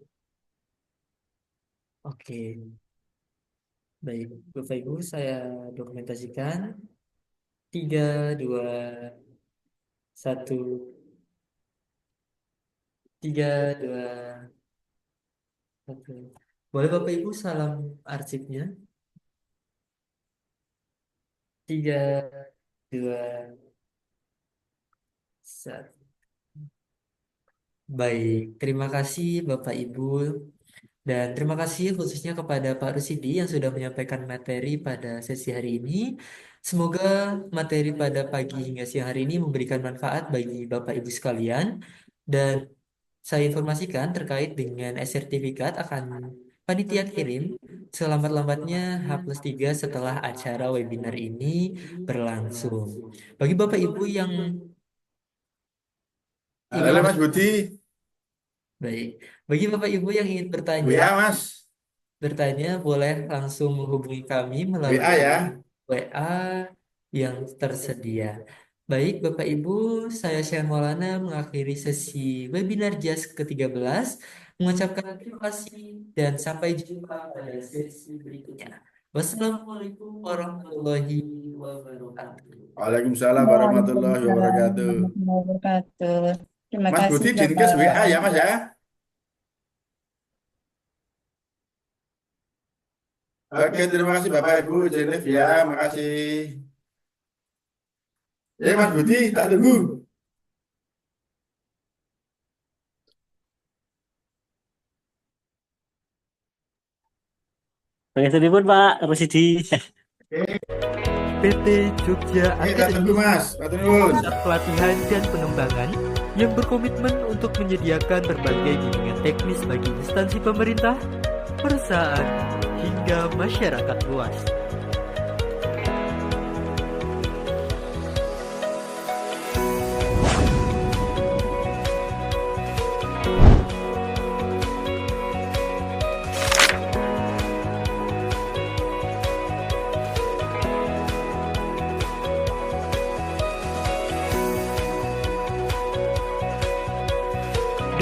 Oke. Baik, Bapak Ibu, saya dokumentasikan. 3, 2, 1. 3, 2, 1. Boleh Bapak Ibu salam arsipnya? 3, 2, 1. Baik, terima kasih Bapak Ibu. Dan terima kasih khususnya kepada Pak Rusidi yang sudah menyampaikan materi pada sesi hari ini. Semoga materi pada pagi hingga siang hari ini memberikan manfaat bagi Bapak Ibu sekalian. Dan saya informasikan terkait dengan sertifikat akan panitia kirim selambat-lambatnya H+3 setelah acara webinar ini berlangsung. Bagi Bapak Ibu yang Halo ingin Mas Budi, baik, bagi Bapak Ibu yang ingin bertanya, WA Mas, boleh langsung menghubungi kami WA melalui ya. WA yang tersedia. Baik, Bapak Ibu, saya Syah Maulana mengakhiri sesi webinar JAS ke-13, mengucapkan terima kasih dan sampai jumpa pada sesi berikutnya. Wassalamualaikum warahmatullahi wabarakatuh. Waalaikumsalam warahmatullahi Waalaikumsalam wabarakatuh. warahmatullahi wabarakatuh. Terima Mas kasih Budi Bapak. Dinkes WA ya Mas ya. Oke, terima kasih Bapak Ibu, Jenif ya, makasih. Ya Mas Budi, tak tunggu. Pakai pun Pak Rusidi. PT Jogja Oke, tak tunggu Academy, Mas, tak tunggu. pusat pelatihan dan pengembangan yang berkomitmen untuk menyediakan berbagai bimbingan teknis bagi instansi pemerintah, perusahaan, hingga masyarakat luas.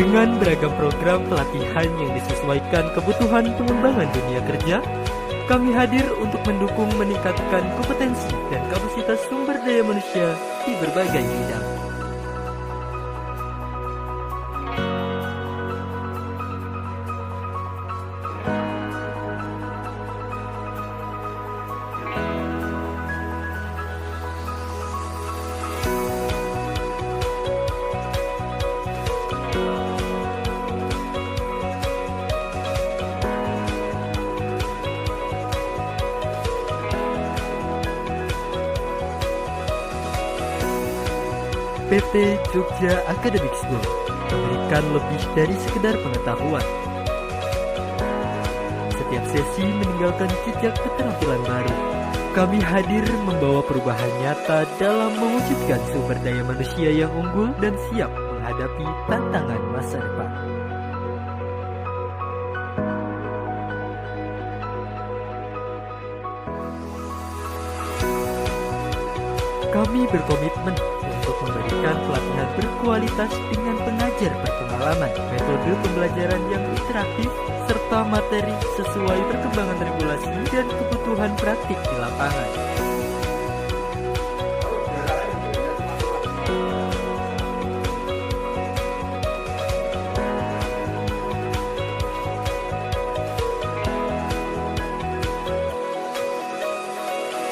Dengan beragam program pelatihan yang disesuaikan kebutuhan pengembangan dunia kerja, kami hadir untuk mendukung meningkatkan kompetensi dan kapasitas sumber daya manusia di berbagai bidang. PT Jogja Academic School memberikan lebih dari sekedar pengetahuan. Setiap sesi meninggalkan jejak keterampilan baru. Kami hadir membawa perubahan nyata dalam mewujudkan sumber daya manusia yang unggul dan siap menghadapi tantangan masa depan. Kami berkomitmen untuk memberikan pelatihan berkualitas dengan pengajar berpengalaman, metode pembelajaran yang interaktif, serta materi sesuai perkembangan regulasi dan kebutuhan praktik di lapangan.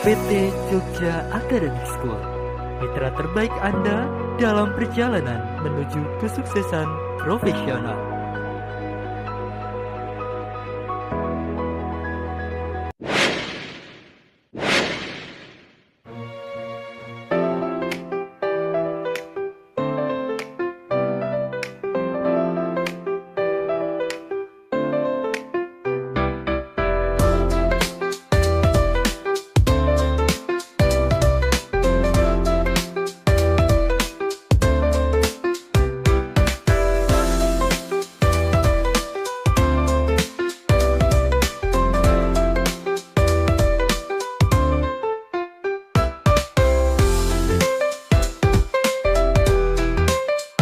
PT Jogja Academic School, mitra terbaik Anda dalam perjalanan menuju kesuksesan profesional.